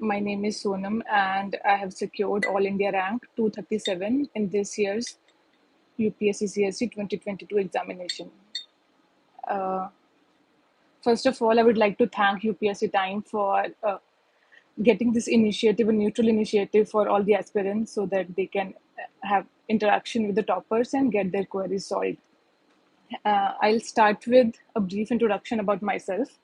My name is Sonam, and I have secured All India rank 237 in this year's UPSC CSC 2022 examination. First of all, I would like to thank UPSC Time for getting this initiative, a neutral initiative for all the aspirants so that they can have interaction with the toppers and get their queries solved. I'll start with a brief introduction about myself.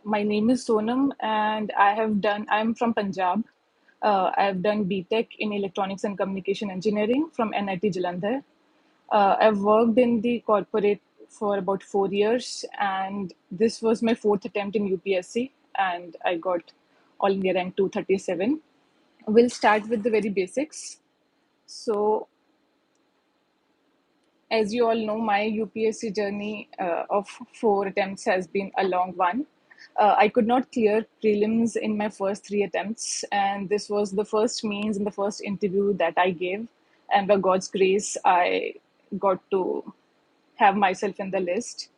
My name is Sonam, and I'm from Punjab. I have done BTech in Electronics and Communication Engineering from NIT Jalandhar. I've worked in the corporate for about 4 years, and this was my fourth attempt in UPSC, and I got All India rank 237. We'll start with the very basics. So, as you all know, my UPSC journey of 4 attempts has been a long one. I could not clear prelims in my first 3 attempts, and this was the first means and the first interview that I gave. And by God's grace, I got to have myself in the list.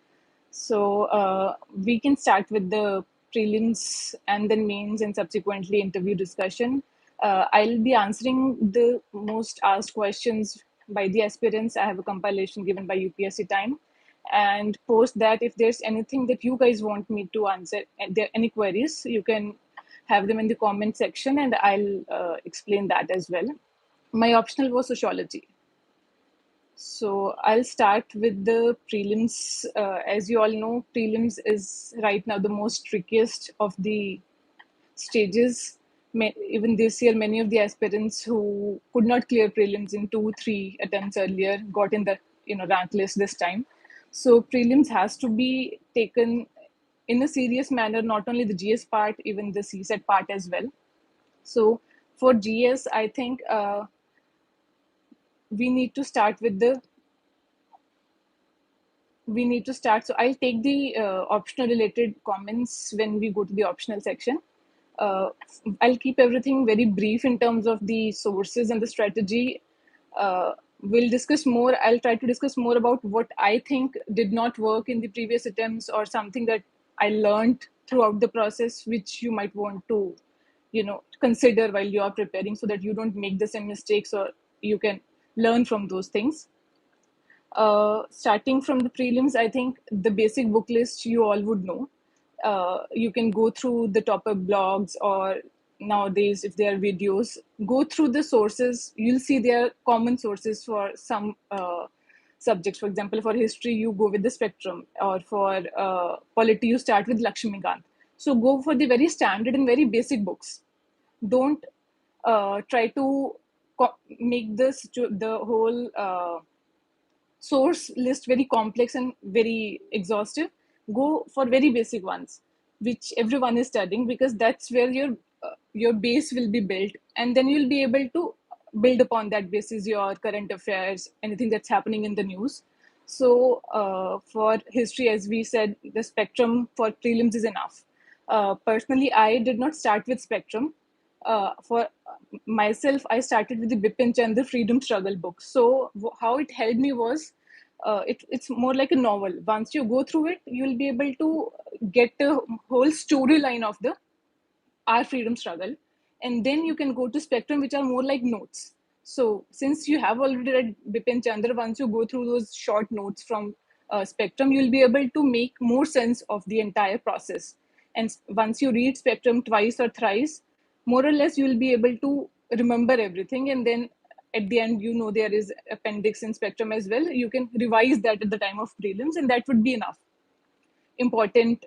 So we can start with the prelims and then mains and subsequently interview discussion. I'll be answering the most asked questions by the aspirants. I have a compilation given by UPSC Time. And post that, if there's anything that you guys want me to answer, and there are any queries, you can have them in the comment section and I'll explain that as well. My optional was sociology. So I'll start with the prelims. As you all know, prelims is right now the most trickiest of the stages. Even this year, many of the aspirants who could not clear prelims in 2, 3 attempts earlier got in the rank list this time. So prelims has to be taken in a serious manner, not only the GS part, even the CSET part as well. So for GS, I think we need to start with the we need to start. So I'll take the optional related comments when we go to the optional section. I'll keep everything very brief in terms of the sources and the strategy. We'll discuss more. I'll try to discuss more about what I think did not work in the previous attempts or something that I learned throughout the process, which you might want to, consider while you are preparing so that you don't make the same mistakes or you can learn from those things. Starting from the prelims, I think the basic book list you all would know. You can go through the topper blogs, or nowadays, if there are videos, go through the sources. You'll see there are common sources for some subjects. For example, for history, you go with the Spectrum, or for polity, you start with Lakshmikant. So go for the very standard and very basic books. Don't try to make the whole source list very complex and very exhaustive. Go for very basic ones which everyone is studying, because that's where your base will be built, and then you'll be able to build upon that basis your current affairs, anything that's happening in the news. So for history, as we said, the Spectrum for prelims is enough. Personally, I did not start with Spectrum. For myself, I started with the Bipin Chandra Freedom Struggle book. So how it helped me was, it's more like a novel. Once you go through it, you'll be able to get a whole storyline of our freedom struggle, and then you can go to Spectrum, which are more like notes. So since you have already read Bipin Chandra, once you go through those short notes from Spectrum, you'll be able to make more sense of the entire process. And once you read Spectrum twice or thrice, more or less you'll be able to remember everything. And then at the end, there is appendix in Spectrum as well. You can revise that at the time of prelims, and that would be enough. Important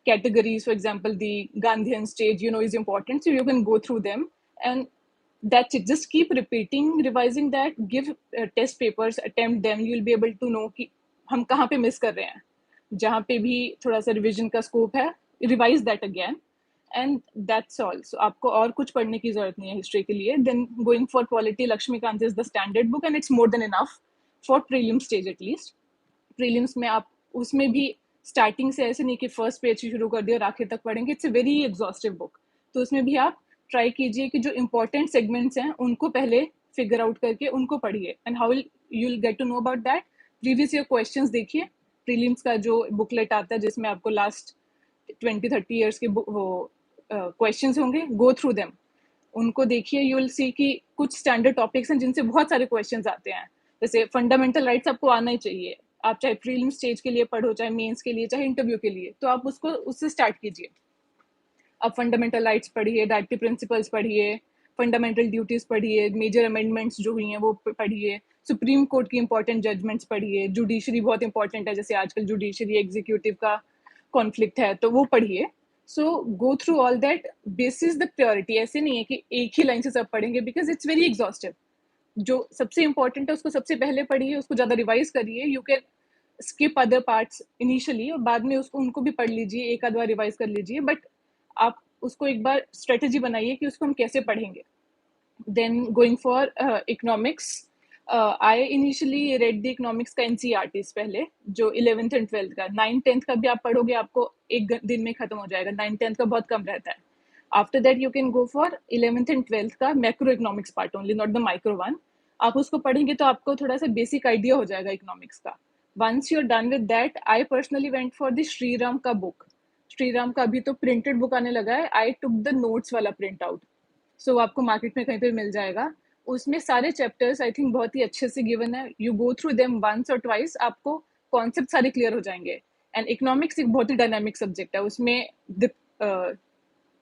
categories, for example, the Gandhian stage, is important. So you can go through them, and that's it. Just keep repeating, revising that, give test papers, attempt them. You'll be able to know कि हम कहाँ पे miss कर रहे हैं. जहाँ पे भी थोड़ा सा revision का scope है, revise that again. And that's all. So आपको और कुछ पढ़ने की जरूरत नहीं है history के लिए. Then going for polity, Lakshmikant is the standard book, and it's more than enough for prelim stage at least. Prelims में आप उसमें भी स्टार्टिंग से ऐसे नहीं कि फर्स्ट पेज से शुरू कर दिया और आखिर तक पढ़ेंगे. It's a very exhaustive book. तो उसमें भी आप ट्राई कीजिए कि जो इंपॉर्टेंट सेगमेंट्स हैं उनको पहले फिगर आउट करके उनको पढ़िए. And how you will get to know about that? Previous year questions देखिए, प्रीलिम्स का जो बुकलेट आता है जिसमें आपको लास्ट 20-30 ईयर्स के वो क्वेश्चंस होंगे, गो थ्रू देम, उनको देखिए, यू विल सी कि कुछ स्टैंडर्ड टॉपिक्स हैं जिनसे बहुत सारे क्वेश्चंस आते हैं। जैसे फंडामेंटल राइट्स आपको आना ही चाहिए, आप चाहे प्रीलिम स्टेज के लिए पढ़ो, चाहे मेंस के लिए, चाहे इंटरव्यू के लिए, तो आप उसको उससे स्टार्ट कीजिए। आप फंडामेंटल राइट्स पढ़िए, डायरेक्टिव प्रिंसिपल्स पढ़िए, फंडामेंटल ड्यूटीज पढ़िए, मेजर अमेंडमेंट्स जो हुई हैं वो पढ़िए, सुप्रीम कोर्ट की इंपॉर्टेंट जजमेंट्स पढ़िए, जुडिशरी बहुत इंपॉर्टेंट है, जैसे आजकल जुडिशरी एग्जीक्यूटिव का कॉन्फ्लिक्ट है तो वो पढ़िए। So go through all that, basis the priority. ऐसे नहीं है कि एक ही लाइन से सब पढ़ेंगे, बिकॉज इट्स वेरी एग्जॉस्टिव। जो सबसे इंपॉर्टेंट है उसको सबसे पहले पढ़िए, उसको ज़्यादा रिवाइज करिए। You can skip other parts initially और बाद में उसको उनको भी पढ़ लीजिए, एक आध बार रिवाइज कर लीजिए, बट आप उसको एक बार स्ट्रेटेजी बनाइए कि उसको हम कैसे पढ़ेंगे। Then going for economics, I initially read the economics का एनसीईआरटीज पहले, जो 11th एंड 12th का। 9th-10th का भी आप पढ़ोगे, आपको एक दिन में खत्म हो जाएगा। 9th-10th का बहुत कम रहता है। After that you can go for 11th and 12th का macro economics part only, not the micro one. आप उसको पढ़ेंगे तो आपको थोड़ा सा बेसिक आइडिया हो जाएगा इकोनॉमिक्स का। Once you are done with that, I personally went for the Shriram का बुक। श्रीराम का अभी तो प्रिंटेड बुक आने लगा है, आई टुक द नोट्स वाला प्रिंट आउट, सो आपको मार्केट में कहीं पे मिल जाएगा। उसमें सारे चैप्टर्स आई थिंक बहुत ही अच्छे से गिवन है। You go through them once और ट्वाइस, आपको कॉन्सेप्ट सारे क्लियर हो जाएंगे। एंड इकोनॉमिक्स एक बहुत ही डायनामिक सब्जेक्ट है, उसमें the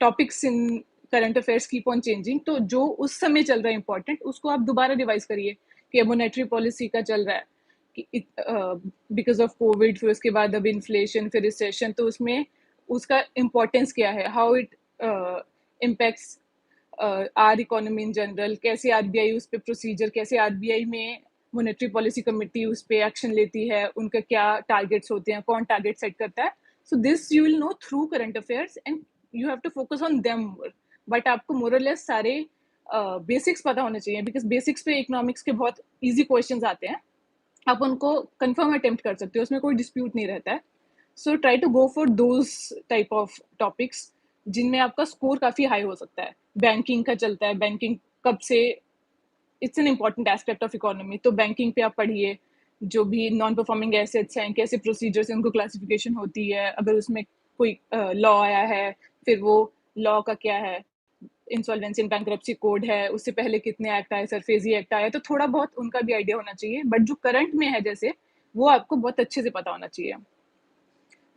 topics in current affairs keep on changing, तो जो उस समय चल रहा है इंपॉर्टेंट, उसको आप दोबारा रिवाइज करिए कि मॉनेटरी पॉलिसी का चल रहा है कि बिकॉज ऑफ कोविड, फिर उसके बाद अब इन्फ्लेशन, फिर रिसेशन, तो उसमें उसका इम्पोर्टेंस क्या है, how it impacts our economy in general, कैसे आरबीआई उस पर प्रोसीजर, कैसे आरबीआई में मॉनेटरी पॉलिसी कमेटी उस पर एक्शन लेती है, उनका क्या टारगेट्स होते हैं, कौन टारगेट सेट करता है। So this you will know through current affairs and you have to focus on them more, but आपको मोरलेस सारे बेसिक्स पता होने चाहिए, बिकॉज बेसिक्स पे इकोनॉमिक्स के बहुत ईजी क्वेश्चंस आते हैं, आप उनको कंफर्म अटेम्प्ट कर सकते हो, उसमें कोई डिस्प्यूट नहीं रहता है। So try to go for those type of topics जिनमें आपका स्कोर काफ़ी हाई हो सकता है। बैंकिंग का चलता है, बैंकिंग कब से it's an important aspect of economy, तो बैंकिंग पे आप पढ़िए, जो भी नॉन परफॉर्मिंग एसेट्स हैं, कैसे प्रोसीजर से उनको क्लासिफिकेशन होती है, अगर उसमें कोई लॉ आया है, फिर वो लॉ का क्या है, इंसॉल्वेंसी एंड बैंक्रप्सी कोड है, उससे पहले कितने एक्ट आए, सरफेजी एक्ट आए, तो थोड़ा बहुत उनका भी आइडिया होना चाहिए, बट जो करंट में है जैसे, वो आपको बहुत अच्छे से पता होना चाहिए।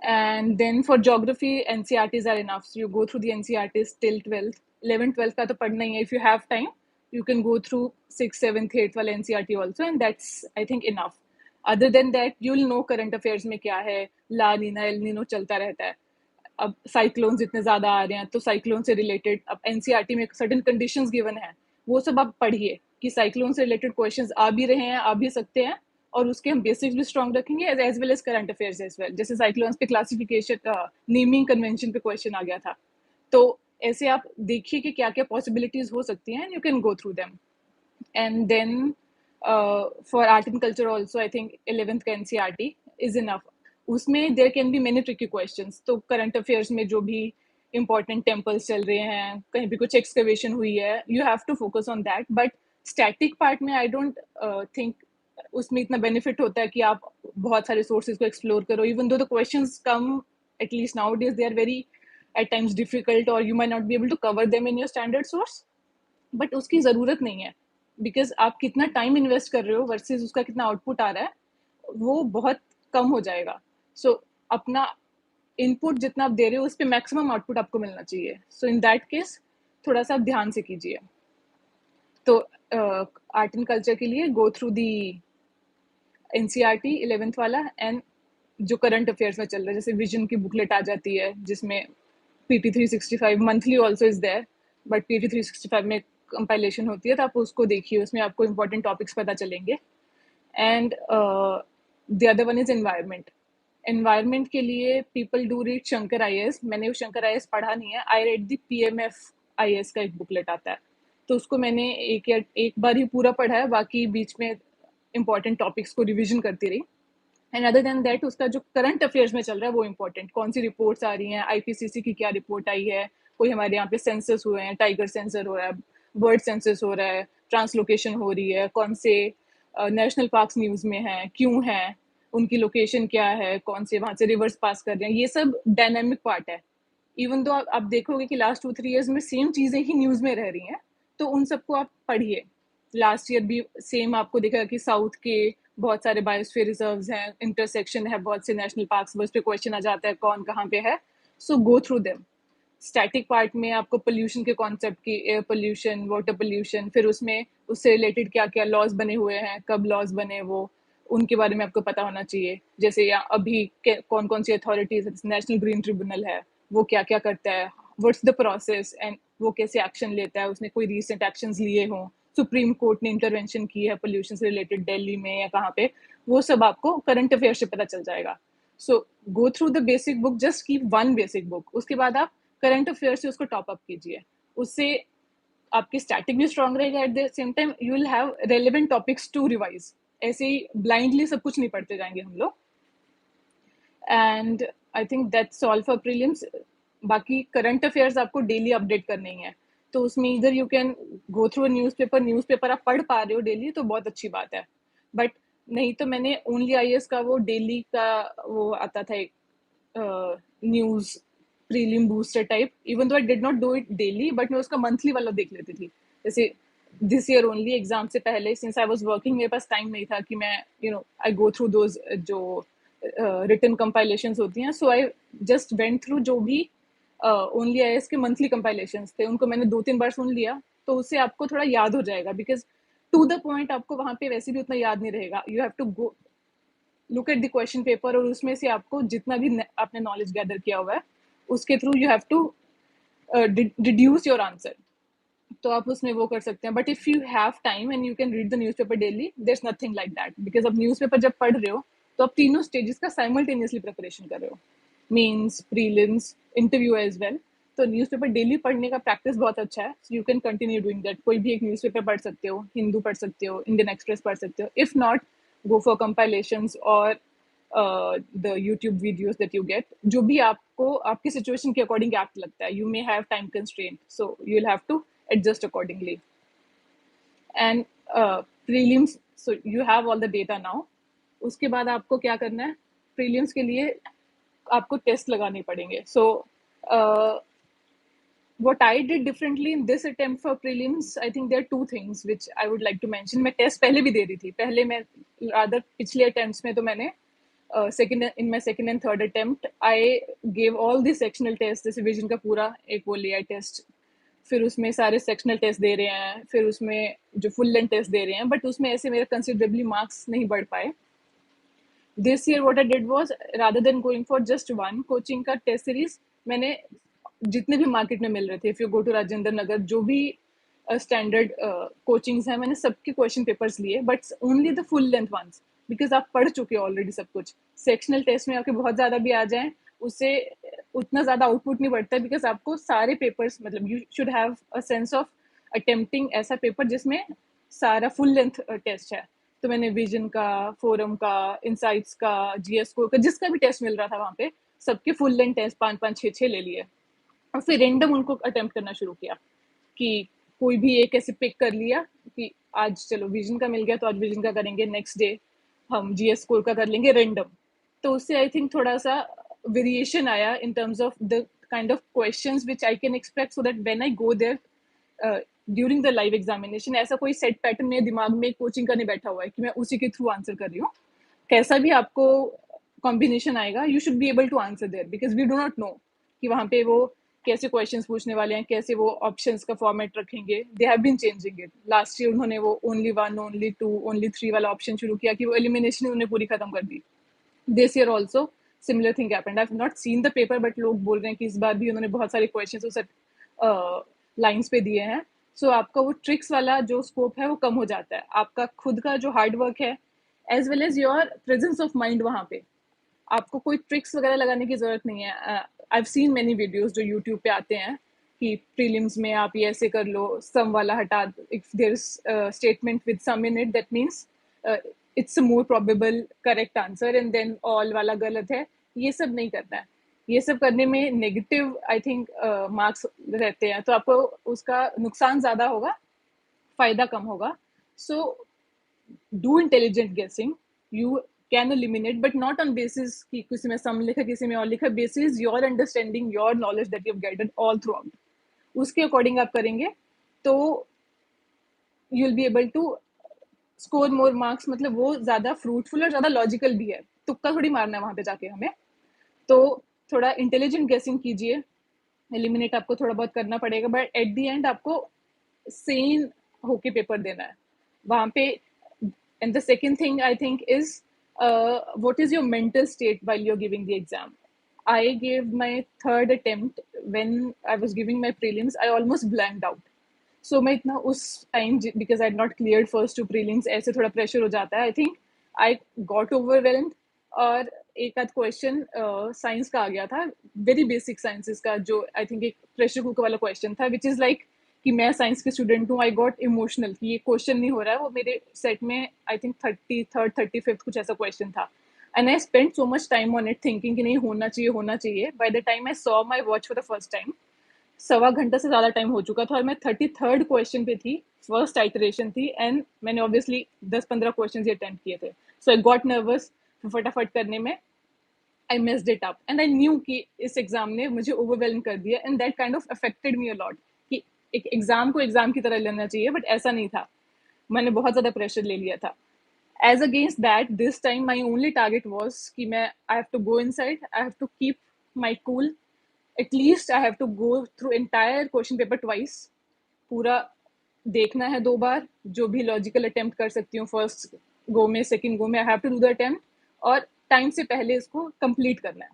And then for geography, NCRTs are enough. So you go through the NCRTs till 12th. 11th, 12th का तो पढ़ना ही है. If you have time, you can go through 6th, 7th, 8th वाला NCRT also, and that's, I think, enough. Other than that, you'll know current affairs में क्या है, ला Neena El Nino चलता रहता है। अब साइक्लोन्स इतने ज़्यादा आ रहे हैं, तो साइक्लोन से रिलेटेड अब एनसीईआरटी में सर्टेन कंडीशंस गिवन है, वो सब आप पढ़िए कि साइक्लोन से रिलेटेड क्वेश्चंस आ भी रहे हैं, आ भी सकते हैं, और उसके हम बेसिक्स भी स्ट्रॉन्ग रखेंगे as well as current affairs as well. जैसे साइक्लोन्स पे क्लासिफिकेशन, नेमिंग कन्वेंशन पे क्वेश्चन आ गया था, तो ऐसे आप देखिए कि क्या क्या पॉसिबिलिटीज हो सकती हैं, you can go through them. And then for art and culture also I think 11th का एनसीईआरटी इज इनफ। उसमें there can be many tricky questions, तो करंट अफेयर्स में जो भी इंपॉर्टेंट टेम्पल्स चल रहे हैं, कहीं भी कुछ एक्सकवेशन हुई है, you have to focus on that. But static part में आई डोंट थिंक उसमें इतना बेनिफिट होता है कि आप बहुत सारे सोर्सेज को एक्सप्लोर करो, even though the questions come, at least nowadays they are very at times difficult, और you might not be able to cover them in your standard source, but उसकी ज़रूरत नहीं है, बिकॉज आप कितना टाइम इन्वेस्ट कर रहे हो वर्सेस उसका कितना आउटपुट आ रहा है, वो बहुत कम हो जाएगा। सो अपना इनपुट जितना आप दे रहे हो उस पर मैक्सिमम आउटपुट आपको मिलना चाहिए। सो इन दैट केस थोड़ा सा आप ध्यान से कीजिए। तो आर्ट एंड कल्चर के लिए go through the NCERT 11th वाला, एंड जो करंट अफेयर्स में चल रहा है, जैसे विजन की बुकलेट आ जाती है जिसमें PT 365 monthly also is there, but PT 365 में कंपाइलेशन होती है, तो आप उसको देखिए, उसमें आपको इंपॉर्टेंट टॉपिक्स पता चलेंगे। And the other one is environment. Environment के लिए people do read Shankar IAS. मैंने वो शंकर आईएएस पढ़ा नहीं है, I read the PMF IAS का एक बुकलेट आता है, तो उसको मैंने एक बार ही पूरा पढ़ा है, बाकी बीच में इंपॉर्टेंट टॉपिक्स को रिविजन करती रही। एंड अदर देन दैट उसका जो करंट अफेयर्स में चल रहा है वो इंपॉर्टेंट, कौन सी रिपोर्ट्स आ रही हैं, आईपीसीसी की क्या रिपोर्ट आई है, कोई हमारे यहाँ पे सेंसस हुए हैं, टाइगर सेंसर हो रहा है, बर्ड सेंसस हो रहा है, ट्रांसलोकेशन हो रही है, कौन से नेशनल पार्क्स न्यूज़ में हैं, क्यों हैं, उनकी लोकेशन क्या है, कौन से वहाँ से रिवर्स पास कर रहे हैं, ये सब डायनेमिक पार्ट है। इवन तो आप देखोगे कि लास्ट 2-3 ईयर्स में सेम चीज़ें ही न्यूज़ में रह रही हैं, तो उन सबको आप पढ़िए। लास्ट ईयर भी सेम आपको दिखेगा कि साउथ के बहुत सारे बायोस्फीयर रिजर्व्स हैं, इंटरसेक्शन है बहुत से नेशनल पार्क्स, उस पे क्वेश्चन आ जाता है कौन कहाँ पे है, so go through them. Static part में आपको पोल्यूशन के कॉन्सेप्ट की, एयर पोल्यूशन, वाटर पोल्यूशन, फिर उसमें उससे रिलेटेड क्या क्या लॉज बने हुए हैं, कब लॉज बने, वो उनके बारे में आपको पता होना चाहिए। जैसे या अभी कौन कौन सी अथॉरिटीज, नेशनल ग्रीन ट्रिब्यूनल है, वो क्या क्या करता है, व्हाट्स द प्रोसेस, एंड वो कैसे एक्शन लेता है, उसने कोई रिसेंट एक्शंस लिए हों, सुप्रीम कोर्ट ने इंटरवेंशन की है पोल्यूशन से रिलेटेड दिल्ली में या कहाँ पे, वो सब आपको करंट अफेयर से पता चल जाएगा। So go through the basic book, just keep one basic book, उसके बाद आप करंट अफेयर से उसको टॉप अप कीजिए। उससे आपकी स्टैटिक भी स्ट्रांग रहेगा, at the same time you will have relevant topics to revise. ऐसे ही ब्लाइंडली सब कुछ नहीं पढ़ते जाएंगे हम लोग। And I think that's all for prelims. बाकी करंट अफेयर्स आपको डेली अपडेट करने ही है, तो उसमें इधर you can go through newspaper आप पढ़ पा रहे हो डेली तो बहुत अच्छी बात है। बट नहीं तो मैंने ओनली आईएएस का वो डेली का वो आता था एक news prelim booster type, even though I did not do it daily, but मैं उसका मंथली वाला देख लेती थी। जैसे दिस ईयर ओनली एग्जाम से पहले, सिंस आई वाज वर्किंग, मेरे पास टाइम नहीं था कि मैं आई गो थ्रू दोज जो रिटन कंपाइलेशंस होती हैं, सो आई जस्ट वेंट थ्रू जो भी ओनली आईएएस के मंथली कंपाइलेशंस थे, उनको मैंने 2-3 बार सुन लिया, तो उससे आपको थोड़ा याद हो जाएगा, बिकॉज टू द पॉइंट आपको वहां पे वैसे भी उतना याद नहीं रहेगा। You have to go look at the question paper, और उसमें से आपको जितना भी आपने नॉलेज गैदर किया हुआ है उसके through you have to deduce your answer, तो आप उसमें वो कर सकते हैं। But if you have time and you can read the newspaper daily, there is nothing like that, because अब न्यूज़पेपर जब पढ़ रहे हो तो आप तीनों स्टेजेस का साइमल्टेनियसली प्रिपरेशन कर रहे हो, means, prelims, interview as well. तो न्यूज़पेपर डेली पढ़ने का प्रैक्टिस बहुत अच्छा है, you can continue doing that. कोई भी एक न्यूज़पेपर पढ़ सकते हो, हिंदू पढ़ सकते हो, इंडियन एक्सप्रेस पढ़ सकते हो, if not go for compilations और the YouTube videos that you get, जो भी आपको आपकी सिचुएशन के अकॉर्डिंग ऐप्ट लगता है। You may have time constraint, so you will have to adjust accordingly. And prelims, so you have all the data now. उसके बाद आपको क्या करना है, प्रीलिम्स के लिए आपको टेस्ट लगाने पड़ेंगे। सो what I did differently in this attempt for prelims, I think there are two things which I would like to mention. मैं टेस्ट पहले भी दे रही थी, पहले मैं rather पिछले अटेम्प्ट्स में तो मैंने in my second and third attempt I gave all the sectional tests, जैसे विजन का पूरा एक वो लिया टेस्ट, फिर उसमें सारे सेक्शनल टेस्ट दे रहे हैं, फिर उसमें जो फुल लेंथ टेस्ट दे रहे हैं, बट उसमें ऐसे मेरे कंसिडरेबली मार्क्स नहीं बढ़ पाए। This year what I did was, rather than going for just one coaching का टेस्ट सीरीज, मैंने जितने भी मार्केट में मिल रहे थे, if you go to Rajendra Nagar, जो भी स्टैंडर्ड कोचिंग्स हैं, मैंने सबके क्वेश्चन पेपर्स लिए, but only the full length ones, because आप पढ़ चुके हो ऑलरेडी सब कुछ। सेक्शनल टेस्ट में आपके बहुत ज़्यादा भी आ जाएं, उससे उतना ज़्यादा आउटपुट नहीं बढ़ता है, बिकॉज आपको सारे पेपर्स, मतलब you should have a sense of attempting ऐसा पेपर जिसमें सारा फुल लेंथ टेस्ट है। तो मैंने विजन का, फोरम का, इनसाइट्स का, जीएस को का, जिसका भी टेस्ट मिल रहा था वहाँ पे, सबके फुल लेंथ टेस्ट 5-5, 6-6 ले लिए, और फिर रेंडम उनको अटेम्प्ट करना शुरू किया कि कोई भी एक ऐसे पिक कर लिया कि आज चलो विजन का मिल गया तो आज विजन का करेंगे, नेक्स्ट डे हम जीएस स्कोर का कर लेंगे रेंडम। तो उससे आई थिंक थोड़ा सा वेरिएशन आया in terms of the kind of questions which I can expect, so that when I go there during the live examination, ऐसा कोई सेट पैटर्न मेरे दिमाग में कोचिंग का नहीं बैठा हुआ है कि मैं उसी के थ्रू आंसर कर रही हूँ। कैसा भी आपको कॉम्बिनेशन आएगा, you should be able to answer there, because we do not know कि वहाँ पे वो कैसे क्वेश्चंस पूछने वाले हैं, कैसे वो ऑप्शंस का फॉर्मेट रखेंगे। They have been changing it. Last year उन्होंने वो ओनली 1, ओनली 2, ओनली 3 वाला ऑप्शन शुरू किया कि वो एलिमिनेशन उन्होंने पूरी खत्म कर दी। This year also similar thing happened. I have not seen the paper, but लोग बोल रहे हैं कि इस बार भी उन्होंने बहुत सारे क्वेश्चंस उस लाइंस पे दिए हैं। सो आपका वो ट्रिक्स वाला जो स्कोप है वो कम हो जाता है, आपका खुद का जो हार्ड वर्क है as well as your presence of mind, वहाँ पे आपको कोई ट्रिक्स वगैरह लगाने की जरूरत नहीं है। आई हैव सीन मेनी वीडियोस जो यूट्यूब पे आते हैं कि प्रीलिम्स में आप ये ऐसे कर लो, सम वाला हटा, if there is statement with some in it, that means it's a more probable correct answer, and then all वाला गलत है। ये सब नहीं करना है। ये सब करने में नेगेटिव आई थिंक मार्क्स रहते हैं, तो आपको उसका नुकसान ज़्यादा होगा, फ़ायदा कम होगा। So do intelligent guessing. You can eliminate, but not on basis कि किसी में सम लिखा किसी में और लिखा, basis your understanding, your knowledge that you have gated all throughout, उसके अकॉर्डिंग आप करेंगे तो you will be able to score more marks. मतलब वो ज्यादा फ्रूटफुल और ज्यादा लॉजिकल भी है, तुक्का थोड़ी मारना है वहां पे जाके हमें। तो थोड़ा इंटेलिजेंट गेसिंग कीजिए, एलिमिनेट आपको थोड़ा बहुत करना पड़ेगा, बट एट द एंड आपको सेन होके पेपर देना है वहां पे। And the second thing I think is what is your mental state while you're giving the exam. I gave my third attempt. When I was giving my prelims, I almost blanked out. So मैं इतना उस time, because I had not cleared first two prelims, ऐसे थोड़ा pressure हो जाता है। आई think I got overwhelmed, और एक आध क्वेश्चन साइंस का आ गया था, वेरी बेसिक साइंसेस का, जो आई थिंक एक प्रेशर कुकर वाला क्वेश्चन था, विच इज़ लाइक कि मैं साइंस की स्टूडेंट हूँ, आई गॉट इमोशनल कि ये क्वेश्चन नहीं हो रहा है। वो मेरे सेट में आई थिंक 35th कुछ ऐसा क्वेश्चन था, and I spend so much time on it thinking कि नहीं होना चाहिए होना चाहिए। By the time I saw my watch for the first time, 1.25 घंटा से ज़्यादा टाइम हो चुका था, और मैं 33rd क्वेश्चन पे थी, फर्स्ट आइटरेशन थी, एंड मैंने ऑब्वियसली 10-15 क्वेश्चन ही अटेम्प्ट किए थे। सो आई गॉट नर्वस फटाफट करने में, I missed it up, and I knew कि इस एग्जाम ने मुझे ओवरवेलम कर दिया, and that kind of affected me a lot कि एक एग्जाम को एग्जाम की तरह लेना चाहिए, बट ऐसा नहीं था, मैंने बहुत ज़्यादा प्रेशर ले लिया था। As against that, this time my only target was कि मैं I have to go inside, I have to keep my cool, at least I have to go through entire question paper twice, पूरा देखना है 2 बार, जो भी logical attempt कर सकती हूँ फर्स्ट गो में, सेकंड गो में I have to do the attempt, और टाइम से पहले इसको कंप्लीट करना है।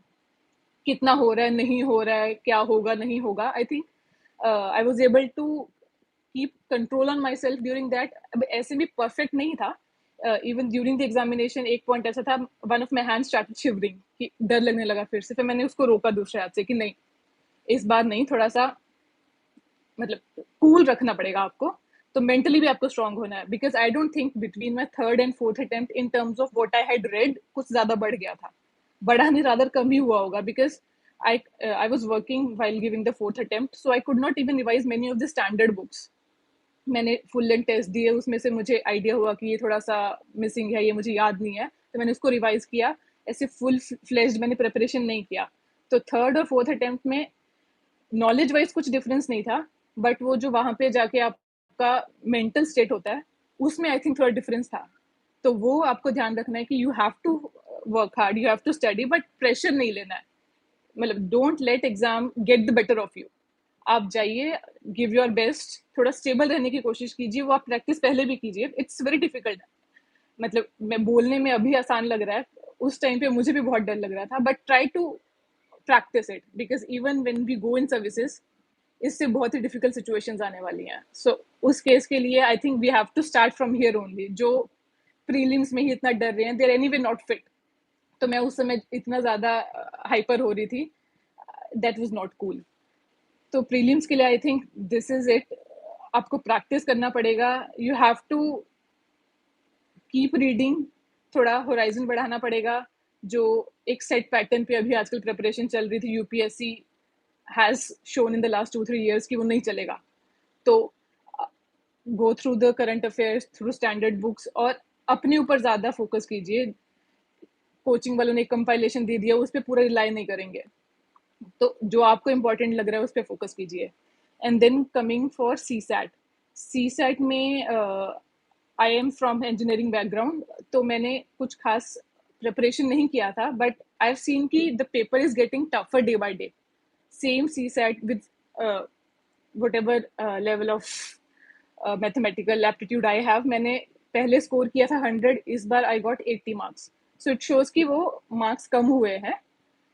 कितना हो रहा है, नहीं हो रहा है, क्या होगा नहीं होगा, I think I was able to keep control on myself during that. अब ऐसे भी परफेक्ट नहीं था, इवन ड्यूरिंग द एग्जामिनेशन एक पॉइंट ऐसा था, one of my hand started shivering कि डर लगने लगा फिर से, फिर मैंने उसको रोका दूसरे हाथ से कि नहीं, इस बार नहीं, थोड़ा सा मतलब कूल रखना पड़ेगा आपको। तो मेंटली भी आपको स्ट्रांग होना है, because I don't think between my third and fourth attempt in terms of what I had read कुछ ज्यादा बढ़ गया था, बढ़ा नहीं, रादर कम ही हुआ होगा, because I was working while giving the fourth attempt, so I could not even revise many of the standard books. मैंने फुल लेंथ टेस्ट दिए, उसमें से मुझे आइडिया हुआ कि ये थोड़ा सा मिसिंग है, ये मुझे याद नहीं है, तो मैंने उसको रिवाइज किया। ऐसे फुल फ्लेज्ड मैंने प्रिपरेशन नहीं किया। तो थर्ड और फोर्थ अटेम्प्ट में नॉलेज वाइज कुछ डिफरेंस नहीं था, बट वो जो वहां पे जाके आपका मेंटल स्टेट होता है, उसमें आई थिंक थोड़ा डिफरेंस था। तो वो आपको ध्यान रखना है कि you have to work hard, you have to study, but pressure नहीं लेना है। मतलब don't let exam get the better of you. आप जाइए, गिव योर बेस्ट, थोड़ा स्टेबल रहने की कोशिश कीजिए, वो आप प्रैक्टिस पहले भी कीजिए, इट्स वेरी डिफिकल्ट। मतलब मैं बोलने में अभी आसान लग रहा है, उस टाइम पे मुझे भी बहुत डर लग रहा था, but try to practice it, because even when we go in services, इससे बहुत ही डिफिकल्ट सिचुएशंस आने वाली हैं। सो उस केस के लिए I think we have to start from here only. जो प्रीलिम्स में ही इतना डर रहे हैं, they are anyway not fit. तो मैं उस समय इतना ज़्यादा हाइपर हो रही थी, दैट वाज नॉट कूल। तो प्रीलिम्स के लिए I think this is it, आपको प्रैक्टिस करना पड़ेगा, you have to keep reading, थोड़ा होराइजन बढ़ाना पड़ेगा। जो एक सेट पैटर्न पे अभी आजकल प्रिपरेशन चल रही थी, UPSC has shown in the last 2-3 years कि वो नहीं चलेगा। तो गो through the current affairs, through standard books, और अपने ऊपर ज़्यादा फोकस कीजिए। कोचिंग वालों ने एक कंपाइलेशन दे दिया, उस पर पूरा रिलाई नहीं करेंगे, तो जो आपको इम्पोर्टेंट लग रहा है उस पर फोकस कीजिए। And then coming for CSAT, CSAT में I am from engineering background, तो मैंने कुछ खास प्रिपरेशन नहीं किया था, बट आई हैव सीन कि the paper is getting tougher day by day. Same CSAT with whatever level of mathematical aptitude I have, मैंने पहले स्कोर किया था 100, इस बार I got 80 marks. So it shows कि वो मार्क्स कम हुए हैं,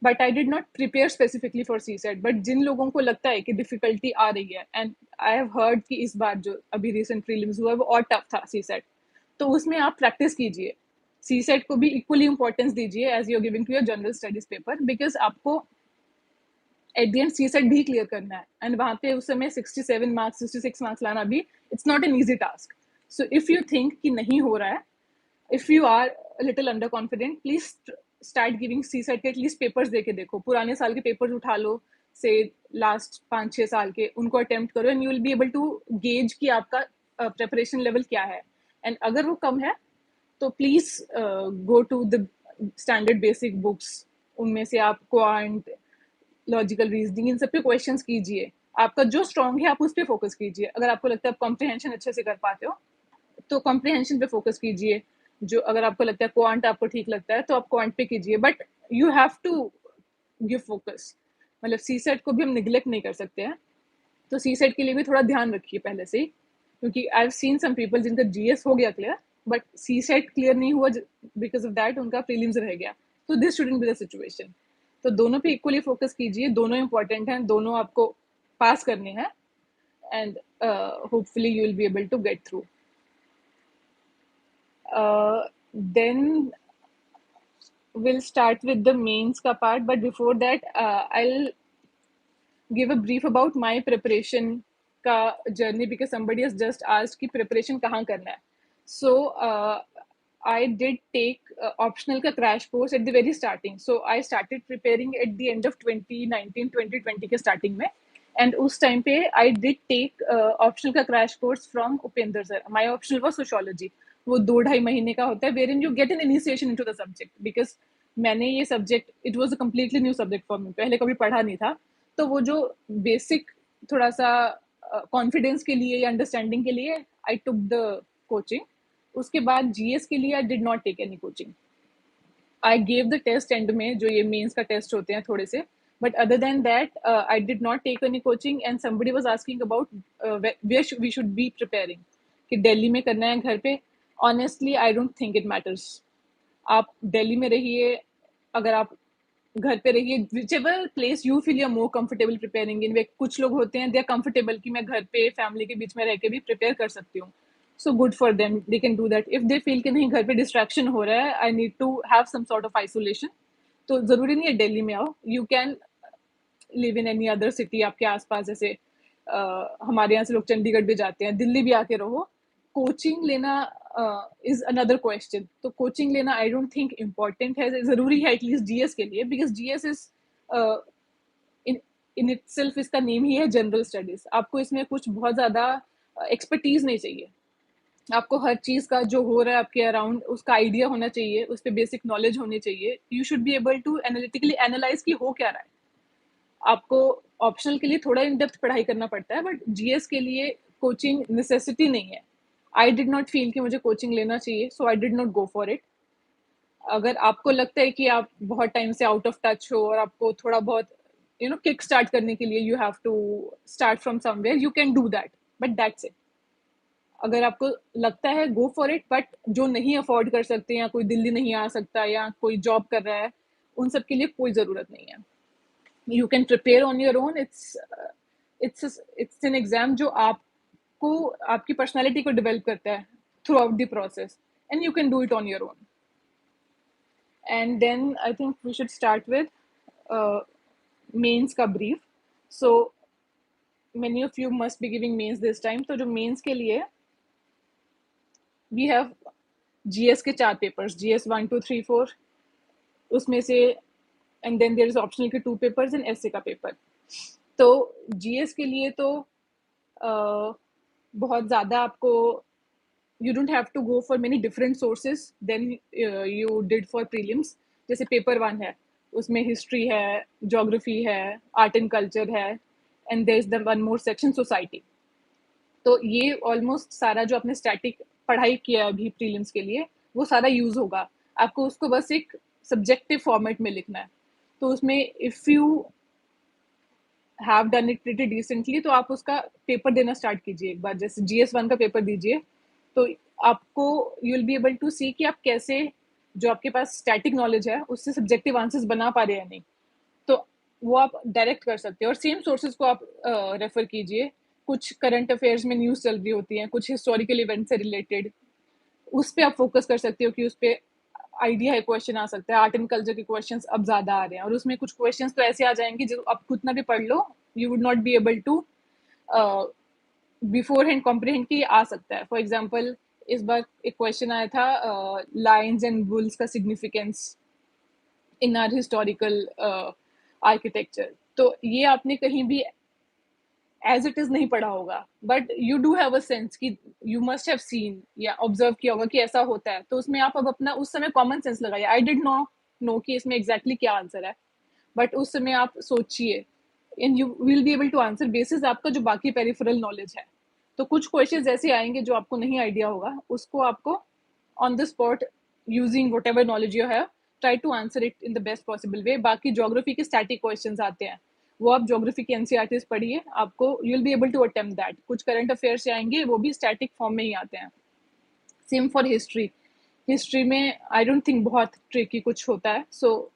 but I did not prepare specifically for CSAT. But जिन लोगों को लगता है कि डिफिकल्टी आ रही है, एंड आई हैव हर्ड कि इस बार जो अभी रिसेंट प्रीलिम्स हुआ है वो और टफ था सी सेट, तो उसमें आप प्रैक्टिस कीजिए। सी सेट को भी इक्वली इंपॉर्टेंस दीजिए as you are giving to your general studies paper, because आपको at the end CSAT भी क्लियर करना है, एंड वहाँ पे उस समय 67 मार्क्स 66 मार्क्स लाना भी it's not an easy task. So if you think कि नहीं हो रहा है, if you are little under confident, please start giving CSAT के एटलीस्ट पेपर्स दे के देखो, पुराने साल के पेपर्स उठा लो, से लास्ट 5-6 साल के, उनको अटेम्प्ट करो, and you will be able to gauge कि आपका प्रेपरेशन लेवल क्या है। एंड अगर वो कम है तो please go to the standard basic books, उनमें से आप क्वांट, लॉजिकल रीजनिंग, इन सब पे क्वेश्चंस कीजिए। आपका जो स्ट्रांग है आप उस पर फोकस कीजिए। अगर आपको लगता है आप कॉम्प्रिहेंशन अच्छे से कर पाते हो तो कॉम्प्रिहेंशन पे फोकस कीजिए। जो अगर आपको लगता है क्वांट आपको ठीक लगता है तो आप क्वांट पे कीजिए, but you have to give focus. मतलब सी सेट को भी हम निग्लेक्ट नहीं कर सकते हैं, तो सी सेट के लिए भी थोड़ा ध्यान रखिए पहले से ही, क्योंकि I have seen some people जिनका जीएस हो गया clear but CSAT clear नहीं हुआ, बिकॉज ऑफ दैट उनका प्रीलिम्स रह गया। तो this shouldn't be the situation. तो दोनों पे इक्वली फोकस कीजिए, दोनों इंपॉर्टेंट हैं, दोनों आपको पास करने हैं, and hopefully you will be able to get through. Then we'll start with the mains ka part, but before that I'll give a brief about my preparation ka journey, because somebody has just asked ki preparation kahan karna hai. So I did take optional ka crash course at the very starting. So I started preparing at the end of 2019 2020 ke starting mein, and us time pe I did take optional ka crash course from Upender sir. My optional was sociology. वो 2-2.5 महीने का होता है, wherein you get an initiation into the subject, because मैंने ये subject, it was a completely new subject for me, पहले कभी पढ़ा नहीं था। तो वो जो बेसिक थोड़ा सा कॉन्फिडेंस के लिए या अंडरस्टैंडिंग के लिए आई टुक द कोचिंग। उसके बाद जीएस के लिए I did not take any coaching. I gave the test and में, जो ये मेंस का टेस्ट होते हैं थोड़े से, but other than that I did not take any coaching. And somebody was asking about where we should be preparing, कि दिल्ली में करना है घर पे। Honestly I don't think it matters. आप दिल्ली में रहिए, अगर आप घर पे रहिए, whichever place you feel you more comfortable preparing in way. कुछ लोग होते हैं दे आर कंफर्टेबल कि मैं घर पे फैमिली के बीच में रह के भी प्रिपेयर कर सकती हूँ, so good for them, they can do that. If they feel कि नहीं घर पे डिस्ट्रैक्शन हो रहा है, I need to have some sort of isolation, तो जरूरी नहीं है दिल्ली में आओ, you can live in any other city आपके आसपास। जैसे हमारे यहाँ से लोग चंडीगढ़ भी जाते हैं, दिल्ली भी आके रहो। कोचिंग लेना इज अनदर क्वेश्चन। तो कोचिंग लेना आई डोंट थिंक इम्पोर्टेंट है, जरूरी है एटलीस्ट जीएस के लिए, because GS is in in itself, इसका नेम ही है जनरल स्टडीज। आपको इसमें कुछ बहुत ज्यादा एक्सपर्टीज नहीं चाहिए। आपको हर चीज का जो हो रहा है आपके अराउंड उसका आइडिया होना चाहिए, उस पर बेसिक नॉलेज होनी चाहिए। You should be able to analytically analyse कि हो क्या रहा है। आपको ऑप्शनल के लिए थोड़ा इन डेप्थ पढ़ाई करना पड़ता है, बट जीएस के लिए कोचिंग नेसेसिटी नहीं है। आई डिड नॉट फील कि मुझे कोचिंग लेना चाहिए, so I did not go for it. अगर आपको लगता है कि आप बहुत टाइम से आउट ऑफ टच हो और आपको थोड़ा बहुत किक स्टार्ट करने के लिए you have to start from somewhere, you can do that, but that's it. अगर आपको लगता है गो फॉर इट, बट जो नहीं अफोर्ड कर सकते, या कोई दिल्ली नहीं आ सकता, या कोई जॉब कर रहा है, उन सब के लिए कोई ज़रूरत नहीं है। You can prepare on your own. It's an exam जो आपको, आपकी पर्सनालिटी को डेवलप करता है through out the process, and you can do it on your own. And then I think we should start with mains का brief. So many of you must be giving mains this time. तो जो mains के लिए we have GS के 4 papers, GS 1 2 3 4, उसमें से, and then there is optional के 2 papers and essay का paper. तो GS के लिए तो बहुत ज़्यादा आपको, you don't have to go for many different sources than you did for prelims. जैसे पेपर 1 है, उसमें हिस्ट्री है, ज्योग्राफी है, आर्ट एंड कल्चर है, and there is the one more section society. तो ये ऑलमोस्ट सारा जो आपने स्टैटिक पढ़ाई किया अभी प्रीलिम्स के लिए, वो सारा यूज होगा। आपको उसको बस एक सब्जेक्टिव फॉर्मेट में लिखना है। तो उसमें if you have done it pretty decently, तो आप उसका पेपर देना स्टार्ट कीजिए एक बार। जैसे GS1 का पेपर दीजिए, तो आपको you will be able to see कि आप कैसे, जो आपके पास स्टैटिक नॉलेज है उससे सब्जेक्टिव आंसर्स बना पा रहे हैं नहीं। तो वो आप डायरेक्ट कर सकते हैं, और सेम सोर्सेज को आप रेफर कीजिए। कुछ करंट अफेयर्स में न्यूज़ चल रही होती हैं, कुछ हिस्टोरिकल इवेंट से रिलेटेड, उस पर आप फोकस कर सकते हो कि उस पर आइडिया है, क्वेश्चन आ सकता है। आर्ट एंड कल्चर के क्वेश्चन अब ज़्यादा आ रहे हैं, और उसमें कुछ क्वेश्चन तो ऐसे आ जाएंगे जो आप कितना भी पढ़ लो, you would not be able to beforehand comprehend की आ सकता है। फॉर एग्जाम्पल, इस बार एक क्वेश्चन आया था लायंस एंड बुल्स का significance in are historical architecture. तो ये आपने कहीं भी एज इट इज नहीं पढ़ा होगा, but you do have a sense कि यू मस्ट हैव सीन या ऑब्जर्व किया होगा कि ऐसा होता है, तो उसमें आप अब अपना उस समय कॉमन सेंस लगाइए। आई डिड नो कि इसमें एग्जैक्टली क्या आंसर है, बट उस समय आप सोचिए and you will be able to answer basis आपका जो बाकी पेरिफेरल नॉलेज है। तो कुछ क्वेश्चंस ऐसे आएंगे जो आपको नहीं आइडिया होगा, उसको आपको on the spot using whatever knowledge you have try to answer it in the best possible way. बाकी ज्योग्राफी के स्टैटिक क्वेश्चंस आते हैं, वो आप ज्योग्राफी के एनसीईआरटीज पढ़िए, आपको you will be able to attempt that. कुछ करंट अफेयर्स से आएंगे, वो भी स्टैटिक फॉर्म में ही आते हैं। Same for history. हिस्ट्री में आई डोंट थिंक बहुत ट्रिकी कुछ होता है, so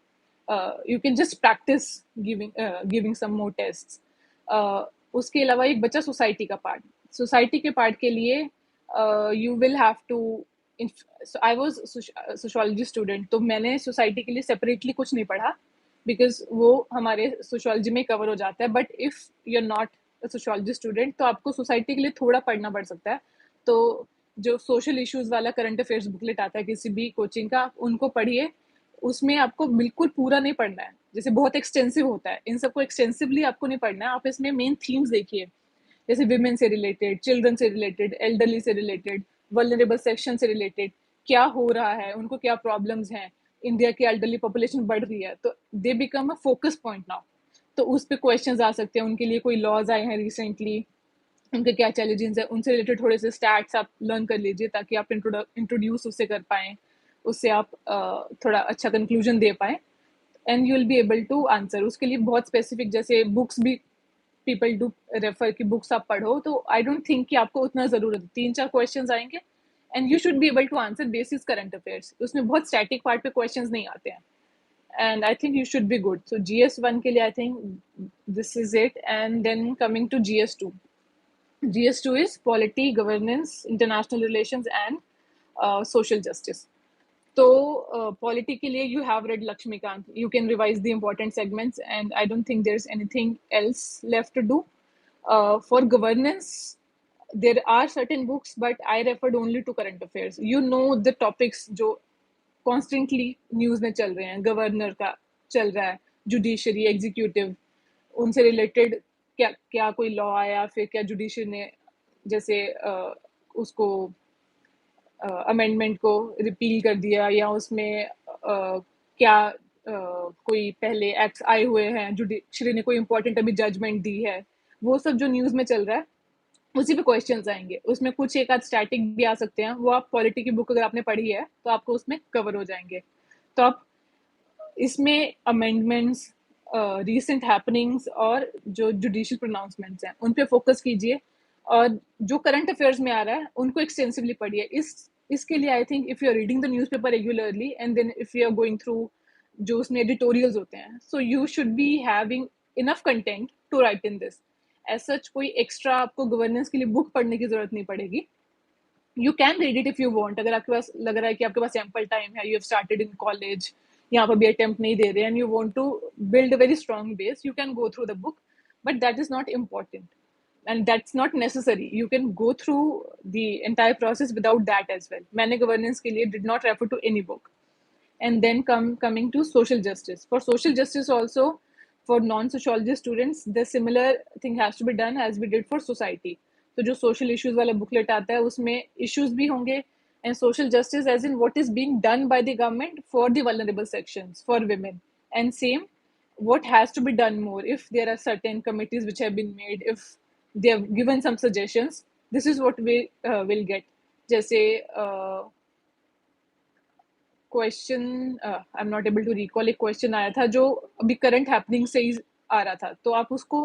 you can just practice giving some more tests. उसके अलावा एक बच्चा सोसाइटी का पार्ट। सोसाइटी के पार्ट के लिए you will have to, I was sociology student, तो मैंने सोसाइटी के लिए सेपरेटली कुछ नहीं पढ़ा बिकॉज वो हमारे सोशोलॉजी में कवर हो जाता है। But if you are not sociology student तो आपको सोसाइटी के लिए थोड़ा पढ़ना पड़ सकता है। तो जो सोशल इश्यूज वाला करंट अफेयर्स बुकलेट आता है किसी भी कोचिंग का, उनको पढ़िए। उसमें आपको बिल्कुल पूरा नहीं पढ़ना है, जैसे बहुत एक्सटेंसिव होता है, इन सबको एक्सटेंसिवली आपको नहीं पढ़ना है। आप इसमें मेन थीम्स देखिए, जैसे विमेन से रिलेटेड, चिल्ड्रन से रिलेटेड, एल्डरली से रिलेटेड, वल्नरेबल सेक्शन से रिलेटेड, क्या हो रहा है, उनको क्या प्रॉब्लम्स हैं, इंडिया की एल्डरली पॉपुलेशन बढ़ रही है, तो they become a focus point now. तो उस पर क्वेश्चन आ सकते हैं, उनके लिए कोई लॉज आए हैं रिसेंटली, उनके क्या चैलेंजेस है, उनसे रिलेटेड थोड़े से स्टैट्स आप लर्न कर लीजिए ताकि आप इंट्रोड्यूस उससे कर पाएँ, उससे आप थोड़ा अच्छा कंक्लूजन दे पाएँ and you will be able to answer. उसके लिए बहुत स्पेसिफिक जैसे बुक्स भी पीपल डू रेफर की बुक्स आप पढ़ो, तो आई डोंट थिंक कि आपको उतना ज़रूरत है। 3-4 क्वेश्चंस आएंगे and you should be able to answer basis current affairs. उसमें बहुत स्टैटिक पार्ट पे क्वेश्चंस नहीं आते हैं and I think you should be good. So GS1 के लिए I think this is it. And then coming to GS2, GS2 is polity, governance, international relations, and social justice. So, polity के लिए you have read Lakshmikant. You can revise the important segments, and I don't think there's anything else left to do. For governance, there are certain books, but I referred only to current affairs. You know the topics जो constantly news में चल रहे हैं, governor का चल रहा है, judiciary, executive, उनसे रिलेटेड क्या क्या कोई लॉ आया, फिर क्या जुडिशरी ने जैसे उसको अमेंडमेंट को रिपील कर दिया, या उसमें क्या कोई पहले एक्ट्स आए हुए हैं, जुडिशरी ने कोई इंपॉर्टेंट अभी जजमेंट दी है, वो सब जो न्यूज़ में चल रहा है उसी पे क्वेश्चंस आएंगे। उसमें कुछ एक आध स्टैटिक भी आ सकते हैं, वो आप पॉलिटी की बुक अगर आपने पढ़ी है तो आपको उसमें कवर हो जाएंगे। तो आप इसमें अमेंडमेंट्स, रीसेंट हैपनिंग्स और जो जुडिशियल प्रोनाउंसमेंट्स हैं उन पे फोकस कीजिए, और जो करंट अफेयर्स में आ रहा है उनको एक्सटेंसिवली पढ़िए। इसके लिए I think if you are reading the newspaper regularly and then if you are going through जो उसमें एडिटोरियल्स होते हैं, so you should be having enough content to write in this. As such कोई extra आपको governance के लिए book पढ़ने की जरूरत नहीं पड़ेगी। You can read it if you want. अगर आपके पास लग रहा है कि आपके पास एम्पल टाइम है, you have started in college, यहाँ पर भी अटेम्प्ट नहीं दे रहे and you want to build a very strong base, you can go through the book, but that is not important and that's not necessary. You can go through the entire process without that as well. मैंने governance के लिए did not refer to any book. And then coming to social justice. For social justice also, for non-sociology students, the similar thing has to be done as we did for society. तो जो social issues वाला booklet आता है उसमें issues भी होंगे, and social justice as in what is being done by the government for the vulnerable sections, for women, and same what has to be done more if there are certain committees which have been made, if they have given some suggestions, this is what we will get. जैसे question I am not able to recall, एक question आया था जो अभी current happening से ही आ रहा था, तो आप उसको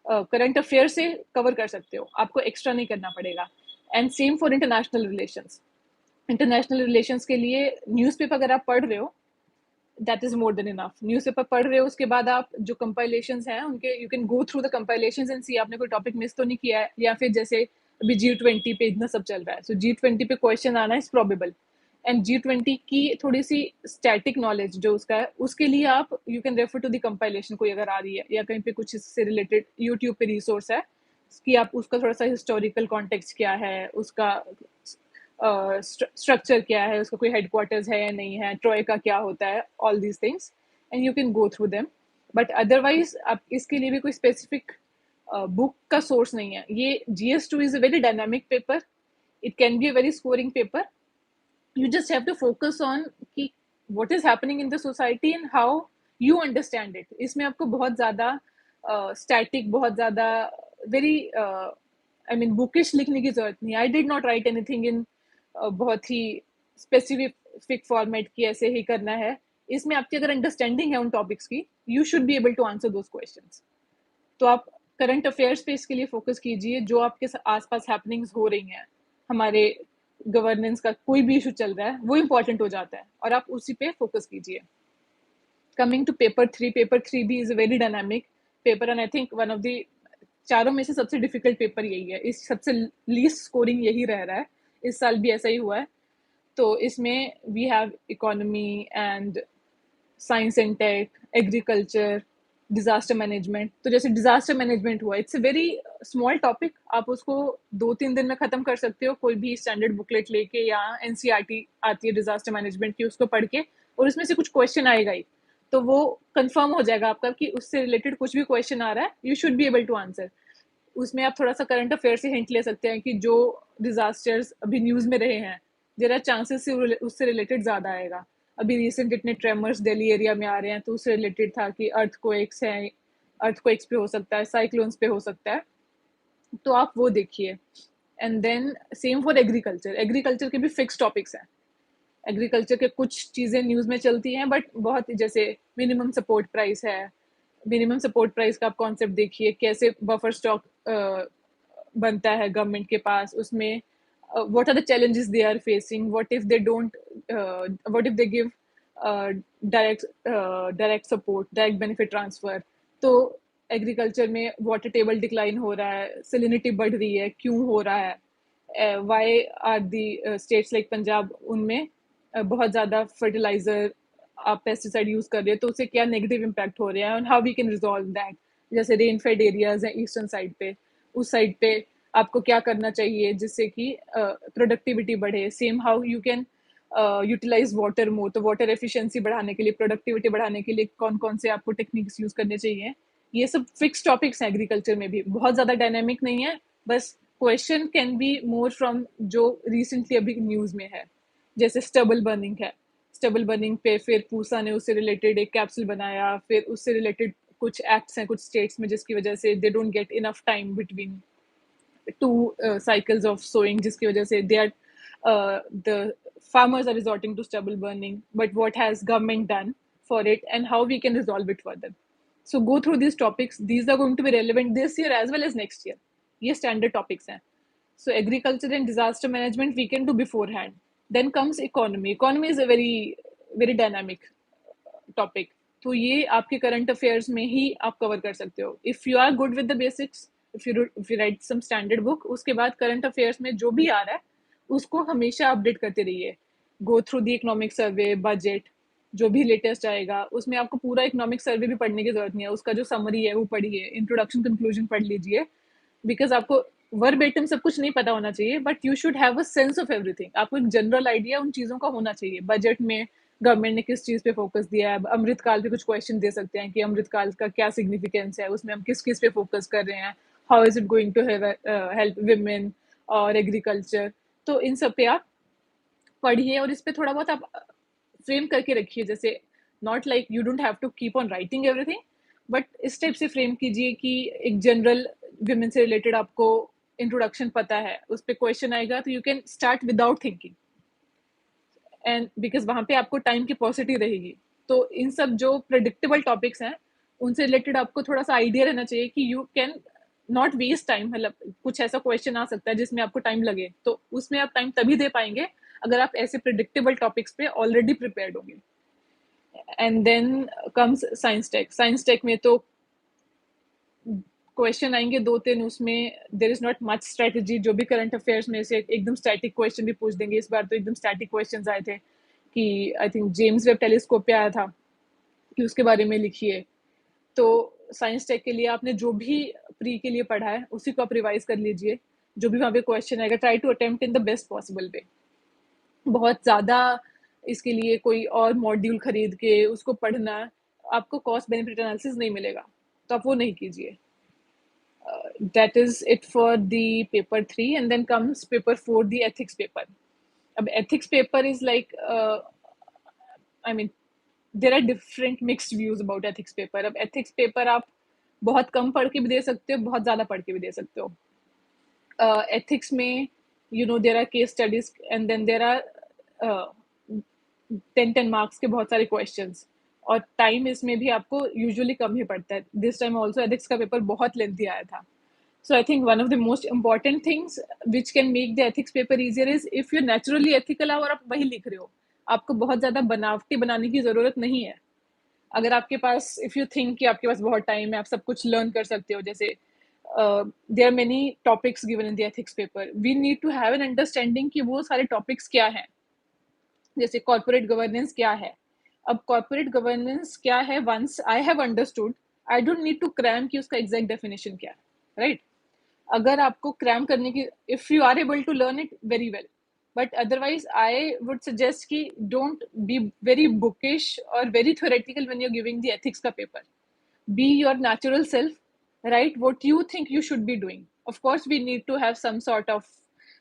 करंट अफेयर से कवर कर सकते हो, आपको एक्स्ट्रा नहीं करना पड़ेगा। And same for international relations. International relations के लिए न्यूज़पेपर अगर आप पढ़ रहे हो, that is more than enough. Newspaper पढ़ रहे हो, उसके बाद आप जो कंपाइलेशंस हैं उनके, you can go through the compilations and see आपने कोई टॉपिक मिस तो नहीं किया है, या फिर जैसे अभी G20 पे इतना सब चल रहा है, सो G20 पे क्वेश्चन आना इज प्रोबेबल। एंड G20 की थोड़ी सी स्टैटिक नॉलेज जो उसका है, उसके लिए आप you can refer to the compilation, कोई अगर आ रही है या कहीं पे कुछ इससे रिलेटेड यूट्यूब पे रिसोर्स है कि आप उसका थोड़ा सा हिस्टोरिकल कॉन्टेक्स्ट क्या है, उसका स्ट्रक्चर क्या है, उसका कोई हेडक्वार्टर्स है या नहीं है, ट्रॉय का क्या होता है, all these things, and you can go through them. But otherwise आप इसके लिए भी कोई स्पेसिफिक बुक का सोर्स नहीं है। ये GS2 is a very dynamic paper, it can be a very scoring paper. You just have to focus on कि what is happening in the society and how you understand it. इसमें आपको बहुत ज़्यादा static, बहुत ज़्यादा very I mean bookish लिखने की जरूरत नहीं। I did not write anything in बहुत ही specific format कि ऐसे ही करना है। इसमें आपकी अगर अंडरस्टैंडिंग है उन टॉपिक्स की, you should be able to answer those questions. तो आप करंट अफेयर्स पे इसके लिए फोकस कीजिए, जो आपके आसपास हैपनिंग्स हो रही हैं, हमारे गवर्नेंस का कोई भी इशू चल रहा है, वो इंपॉर्टेंट हो जाता है और आप उसी पे फोकस कीजिए। कमिंग टू पेपर थ्री भी is a very dynamic paper and I think one of the चारों में से सबसे डिफिकल्ट पेपर यही है। इस सबसे लीस्ट स्कोरिंग यही रह रहा है, इस साल भी ऐसा ही हुआ है। तो इसमें we have economy and science and tech, agriculture, disaster management. तो जैसे डिजास्टर मैनेजमेंट हुआ, it's a very small topic, आप उसको 2-3 दिन में खत्म कर सकते हो कोई भी स्टैंडर्ड बुकलेट लेके, या NCERT आती है डिजास्टर मैनेजमेंट की, उसको पढ़ के, और उसमें से कुछ क्वेश्चन आएगा ही, तो वो कंफर्म हो जाएगा आपका कि उससे रिलेटेड कुछ भी क्वेश्चन आ रहा है, you should be able to answer. उसमें आप थोड़ा सा करंट अफेयर से हिंट ले सकते हैं कि जो डिजास्टर्स अभी न्यूज में रहे हैं, जरा चांसेस से उससे रिलेटेड ज्यादा आएगा। अभी रिसेंट इतने ट्रेमर्स दिल्ली एरिया में आ रहे हैं, तो उससे रिलेटेड था कि अर्थक्वेक्स हैं, अर्थक्वेक्स पे हो सकता है, साइक्लोन्स पे हो सकता है, तो आप वो देखिए। And then same for agriculture, agriculture के भी फिक्स टॉपिक्स हैं। एग्रीकल्चर के कुछ चीज़ें न्यूज़ में चलती हैं, बट बहुत जैसे मिनिमम सपोर्ट प्राइस है, मिनिमम सपोर्ट प्राइस का आप कॉन्सेप्ट देखिए, कैसे बफर स्टॉक बनता है गवर्नमेंट के पास, उसमें what are the challenges they are facing, what if they don't what if they give direct support, direct benefit transfer। तो एग्रीकल्चर में वाटर टेबल डिक्लाइन हो रहा है, सेलिनिटी बढ़ रही है, क्यों हो रहा है, why are the states like Punjab, उनमें बहुत ज़्यादा फर्टिलाइजर आप पेस्टिसाइड यूज़ कर रहे हो, तो उससे क्या नेगेटिव इम्पैक्ट हो रहा है, and how we can resolve that. जैसे रेन फेड एरियाज हैं ईस्टर्न साइड पे, उस साइड पे आपको क्या करना चाहिए जिससे कि प्रोडक्टिविटी बढ़े। Same how you can utilise water more, तो वाटर एफिशिएंसी बढ़ाने के लिए, प्रोडक्टिविटी बढ़ाने के लिए कौन कौन से आपको टेक्निक्स यूज करने चाहिए। ये सब फिक्स टॉपिक्स हैं एग्रीकल्चर में भी, बहुत ज़्यादा डायनेमिक नहीं है। बस question can be more from जो रिसेंटली अभी न्यूज़ में है, जैसे स्टबल बर्निंग है, स्टबल बर्निंग पे फिर पूसा ने उससे रिलेटेड एक कैप्सूल बनाया, फिर उससे रिलेटेड कुछ एक्ट्स हैं कुछ स्टेट्स में जिसकी वजह से they don't get enough time between two cycles of sowing, जिसकी वजह से they are the farmers are resorting to stubble burning, but what has government done for it and how we can resolve it further. So go through these topics, these are going to be relevant this year as well as next year, ये standard topics हैं। So agriculture and disaster management we can do beforehand. Then comes economy, economy is a very dynamic topic, तो ये आपके current affairs में ही आप cover कर सकते हो if you are good with the basics. If you write some standard book, उसके बाद करंट अफेयर्स में जो भी आ रहा है उसको हमेशा अपडेट करते रहिए। गो through the economic survey, budget, जो भी लेटेस्ट आएगा उसमें आपको पूरा इकोनॉमिक सर्वे भी पढ़ने की जरूरत नहीं है, उसका जो समरी है वो पढ़िए, इंट्रोडक्शन कंक्लूजन पढ़ लीजिए, बिकॉज आपको वर्बेटम सब कुछ नहीं पता होना चाहिए, but you should have a sense of everything, आपको एक जनरल आइडिया उन चीज़ों का होना चाहिए। बजट में गवर्नमेंट ने किस चीज़ पे फोकस दिया है, अमृतकाल पे कुछ क्वेश्चन दे सकते हैं कि अमृतकाल का क्या सिग्निफिकेंस है, उसमें हम किस किस पे फोकस कर रहे हैं, how is it going to help women और एग्रीकल्चर। तो इन सब पे आप पढ़िए और इस पे थोड़ा बहुत आप फ्रेम करके रखिए, जैसे not like you don't have to keep on writing everything, but इस टाइप से फ्रेम कीजिए कि एक जनरल विमेन से रिलेटेड आपको इंट्रोडक्शन पता है, उस पर क्वेश्चन आएगा तो you can start without thinking, and because वहाँ पे आपको टाइम की पॉसिटी रहेगी। तो इन सब जो प्रेडिक्टेबल टॉपिक्स हैं उनसे रिलेटेड आपको थोड़ा सा आइडिया रहना चाहिए कि you can not waste time. मतलब कुछ ऐसा क्वेश्चन आ सकता है जिसमें आपको टाइम लगे, तो उसमें आप टाइम तभी दे पाएंगे अगर आप ऐसे प्रिडिक्टेबल टॉपिक्स पे ऑलरेडी प्रिपेयर्ड होंगे। And then comes science tech, science tech में तो क्वेश्चन आएंगे 2-3, उसमें there is not much strategy. जो भी करंट अफेयर्स में से एकदम स्टैटिक क्वेश्चन भी पूछ देंगे, इस बार तो एकदम स्टैटिक क्वेश्चन आए थे कि I think James Webb telescope पे आया था कि उसके बारे में लिखिए। तो साइंस टेक के लिए आपने जो भी प्री के लिए पढ़ा है उसी को आप रिवाइज कर लीजिए, जो भी वहाँ पे क्वेश्चन आएगा try to attempt in the best possible way. बहुत ज़्यादा इसके लिए कोई और मॉड्यूल खरीद के उसको पढ़ना, आपको कॉस्ट बेनिफिट एनालिसिस नहीं मिलेगा, तो आप वो नहीं कीजिए। that is it for the paper 3, and then comes paper 4, the ethics paper. अब ethics paper is like I mean there are different mixed views about ethics paper. अब ethics paper आप बहुत कम पढ़ के भी दे सकते हो, बहुत ज़्यादा पढ़ के भी दे सकते हो. Ethics में there are case studies, and then there are 10 marks के बहुत सारे questions, और टाइम इसमें भी आपको यूजुअली कम ही पड़ता है. दिस टाइम ऑल्सो एथिक्स का पेपर बहुत लेंथी आया था. So I think one of the most important things which can make the ethics paper easier is if you're naturally ethical और आप वही लिख रहे हो, आपको बहुत ज़्यादा बनावटी बनाने की ज़रूरत नहीं है. अगर आपके पास इफ़ यू थिंक कि आपके पास बहुत टाइम है, आप सब कुछ लर्न कर सकते हो, जैसे there are many topics given in the ethics paper, we need to have an understanding कि वो सारे टॉपिक्स क्या हैं. जैसे कॉर्पोरेट गवर्नेंस क्या है. अब कॉर्पोरेट गवर्नेंस क्या है, once I have understood, I don't need to cram कि उसका एग्जैक्ट डेफिनेशन क्या है, राइट? अगर आपको क्रैम करने की, if you are able to learn it very well, but otherwise I would suggest कि डोंट बी वेरी बुकिश और very theoretical when you are giving the ethics का paper. Be your natural self, write what you think you should be doing. Of course we need to have some sort of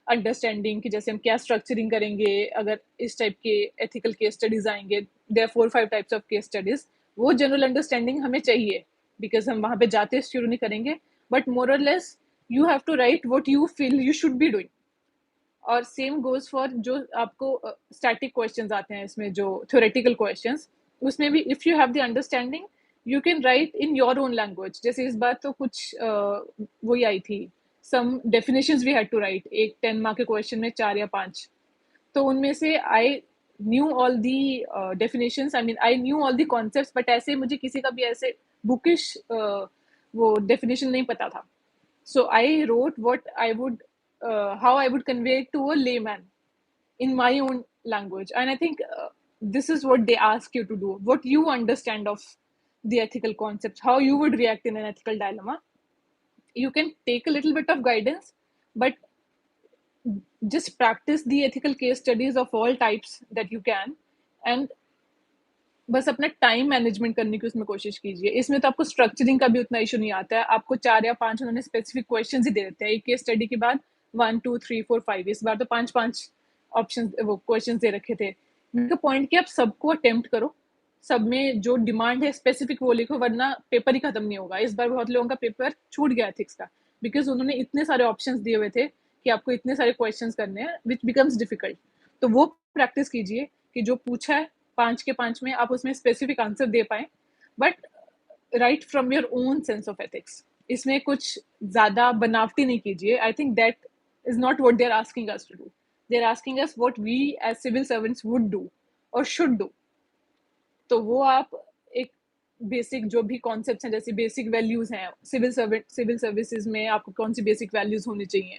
understanding कि जैसे हम क्या structuring करेंगे अगर इस type के ethical case studies आएंगे. There 4-5 types of case studies. वो जनरल अंडरस्टैंडिंग हमें चाहिए बिकॉज हम वहां पे जाते शुरू नहीं करेंगे, बट मोर और less you have to write what you feel you should be doing. और सेम गोज फॉर जो आपको स्टैटिक क्वेश्चंस आते हैं इसमें, जो थ्योरेटिकल क्वेश्चंस, उसमें भी if you have the understanding you can write in your own language. जैसे इस बार तो कुछ वही आई थी, some definitions we had to write. एक 10 मार्क के क्वेश्चन में 4 या 5, तो उनमें से I knew all the definitions, I mean I knew all the concepts, but ऐसे मुझे किसी का भी ऐसे बुकिश वो डेफिनेशन नहीं पता था. So I wrote what I would, how I would convey it to a layman in my own language. And I think this is what they ask you to do, what you understand of the ethical concepts, how you would react in an ethical dilemma. You can take a little bit of guidance, but just practice the ethical case studies of all types that you can, and बस अपना time management करने की उसमें कोशिश कीजिए. इसमें तो आपको स्ट्रक्चरिंग का भी उतना इशू नहीं आता है. आपको 4 या 5 उन्होंने स्पेसिफिक क्वेश्चन ही दे देते हैं एक केस स्टडी के बाद. 1 2 3 4 5, इस बार तो 5 ऑप्शन वो क्वेश्चन दे रखे थे. उनका पॉइंट कि आप सबको अटेम्प्ट करो, सब में जो डिमांड है स्पेसिफिक वो लिखो, वरना पेपर ही खत्म नहीं होगा. इस बार बहुत लोगों का पेपर छूट गया एथिक्स का बिकॉज उन्होंने इतने सारे ऑप्शंस दिए हुए थे कि आपको इतने सारे क्वेश्चंस करने हैं विच बिकम्स डिफिकल्ट. तो वो प्रैक्टिस कीजिए कि जो पूछा है 5 के 5 में आप उसमें स्पेसिफिक आंसर दे पाए, but write from your own sense of ethics. इसमें कुछ ज़्यादा बनावटी नहीं कीजिए. I think that is not what they are asking us to do. They are asking us what we as civil servants would do और should do. तो वो आप एक बेसिक जो भी कॉन्सेप्ट्स हैं, जैसे बेसिक वैल्यूज हैं सिविल सर्विसेज में, आपको कौन सी बेसिक वैल्यूज होनी चाहिए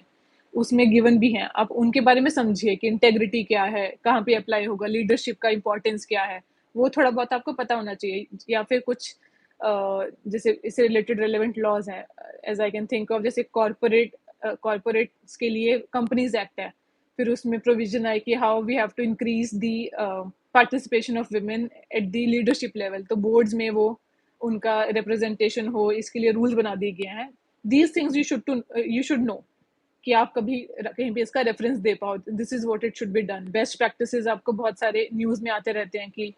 उसमें गिवन भी हैं, आप उनके बारे में समझिए कि इंटेग्रिटी क्या है, कहाँ पे अप्लाई होगा, लीडरशिप का इंपॉर्टेंस क्या है, वो थोड़ा बहुत आपको पता होना चाहिए. या फिर कुछ जैसे इससे रिलेटेड रेलेवेंट लॉज हैं, as I can think of, जैसे कॉर्पोरेट्स के लिए कंपनीज एक्ट है, फिर उसमें प्रोविजन है कि how we have to increase the participation of women at the leadership level. तो बोर्ड्स में वो उनका रिप्रेजेंटेशन हो, इसके लिए रूल्स बना दिए गए हैं. These things you should know कि आप कभी कहीं पे इसका रेफरेंस दे पाओ. This is what it should be done. Best practices आपको बहुत सारे न्यूज़ में आते रहते हैं कि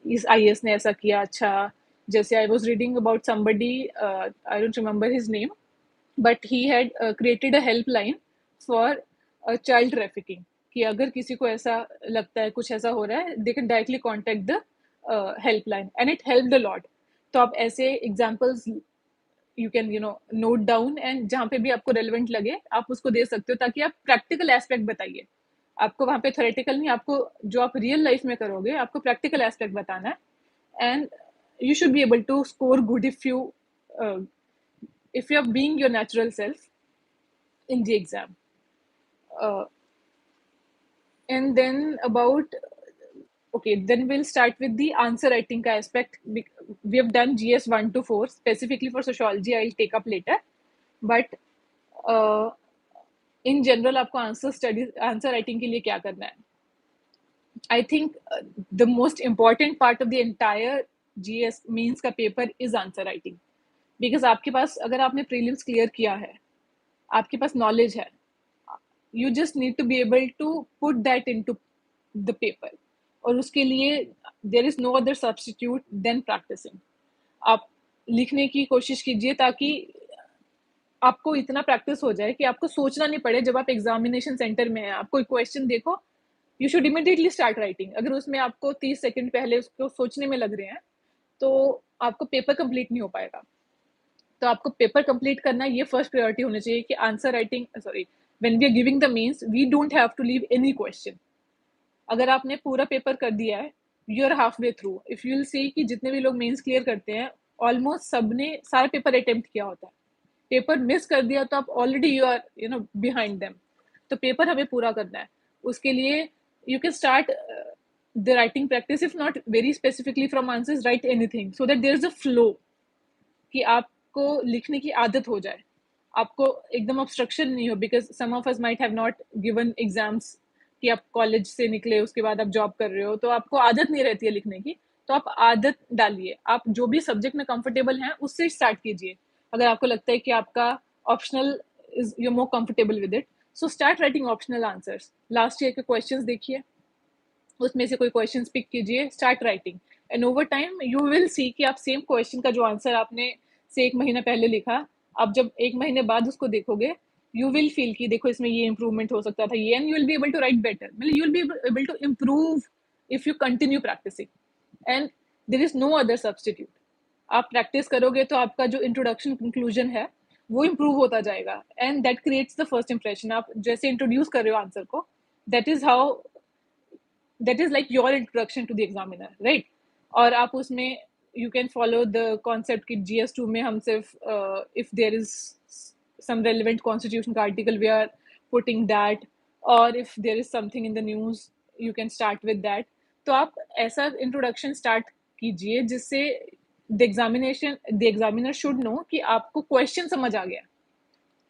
इस आईएएस ने ऐसा किया. अच्छा, जैसे I was reading about somebody, I don't remember his name, but he had created a helpline for child trafficking, कि अगर किसी को ऐसा लगता है कुछ ऐसा हो रहा है, they can directly contact the helpline, and it helped a lot. तो आप ऐसे examples you can note down, and जहाँ पे भी आपको रेलिवेंट लगे आप उसको दे सकते हो, ताकि आप प्रैक्टिकल एस्पेक्ट बताइए. आपको वहाँ पे थ्योरेटिकल नहीं, आपको जो आप रियल लाइफ में करोगे आपको प्रैक्टिकल एस्पेक्ट बताना है. And you should be able to score good if you are being your natural self in the exam. And then then we'll start with the answer writing ka aspect. We have done GS 1 to 4 specifically for sociology. I'll take up later, but in general आपको answer writing के लिए क्या करना है. I think the most important part of the entire GS means का paper is answer writing, because आपके पास, अगर आपने प्रीलिम्स क्लियर किया है आपके पास नॉलेज है, you just need to be able to put that into the paper, और उसके लिए there is no other substitute than practising. आप लिखने की कोशिश कीजिए ताकि आपको इतना प्रैक्टिस हो जाए कि आपको सोचना नहीं पड़े। जब आप एग्जामिनेशन सेंटर में हैं, आप कोई क्वेश्चन देखो, you should immediately start writing. अगर उसमें आपको 30 सेकंड पहले उसको सोचने में लग रहे हैं तो आपको पेपर कंप्लीट नहीं हो पाएगा। तो आपको पेपर कंप्लीट करना, ये फर्स्ट प्रायोरिटी होनी चाहिए कि answer writing, sorry, when we are giving the mains we don't have to leave any question. अगर आपने पूरा पेपर कर दिया है, you are half way through. If you will see कि जितने भी लोग मेंस क्लियर करते हैं, ऑलमोस्ट सबने सारा पेपर अटेम्प्ट किया होता है। पेपर मिस कर दिया तो आप already you are behind them. तो पेपर हमें पूरा करना है। उसके लिए you can start the writing practice, if not very specifically from answers, write anything so that there is a flow, कि आपको लिखने की आदत हो जाए, आपको एकदम ऑब्स्ट्रक्शन नहीं हो। Because some of us might have not given exams, कि आप कॉलेज से निकले उसके बाद आप जॉब कर रहे हो, तो आपको आदत नहीं रहती है लिखने की। तो आप आदत डालिए, आप जो भी सब्जेक्ट में कंफर्टेबल हैं उससे स्टार्ट कीजिए। अगर आपको लगता है कि आपका optional is you more comfortable with it, so start writing optional answers. Last year के क्वेश्चंस देखिए, उसमें से कोई क्वेश्चन पिक कीजिए, start writing, and over time you will see कि आप सेम क्वेश्चन का जो आंसर आपने से 1 महीना पहले लिखा, आप जब 1 महीने बाद उसको देखोगे, यू विल फील कि देखो इसमें ये इंप्रूवमेंट हो सकता था ये, and you will be able to write better, मतलब you will be able to improve if you continue practicing, and there is no other substitute. आप प्रैक्टिस करोगे तो आपका जो इंट्रोडक्शन कंक्लूजन है वो इम्प्रूव होता जाएगा, and that creates the first impression. आप जैसे इंट्रोड्यूस कर रहे हो आंसर को, that is how, that is like your introduction to the examiner, right? और आप उसमें you can follow the concept कि GS2 में हम सिर्फ if there is some relevant constitution का article we are putting that, or if there is something in the news you can start with that। तो आप ऐसा introduction start कीजिए जिससे the examiner should know कि आपको question समझ आ गया।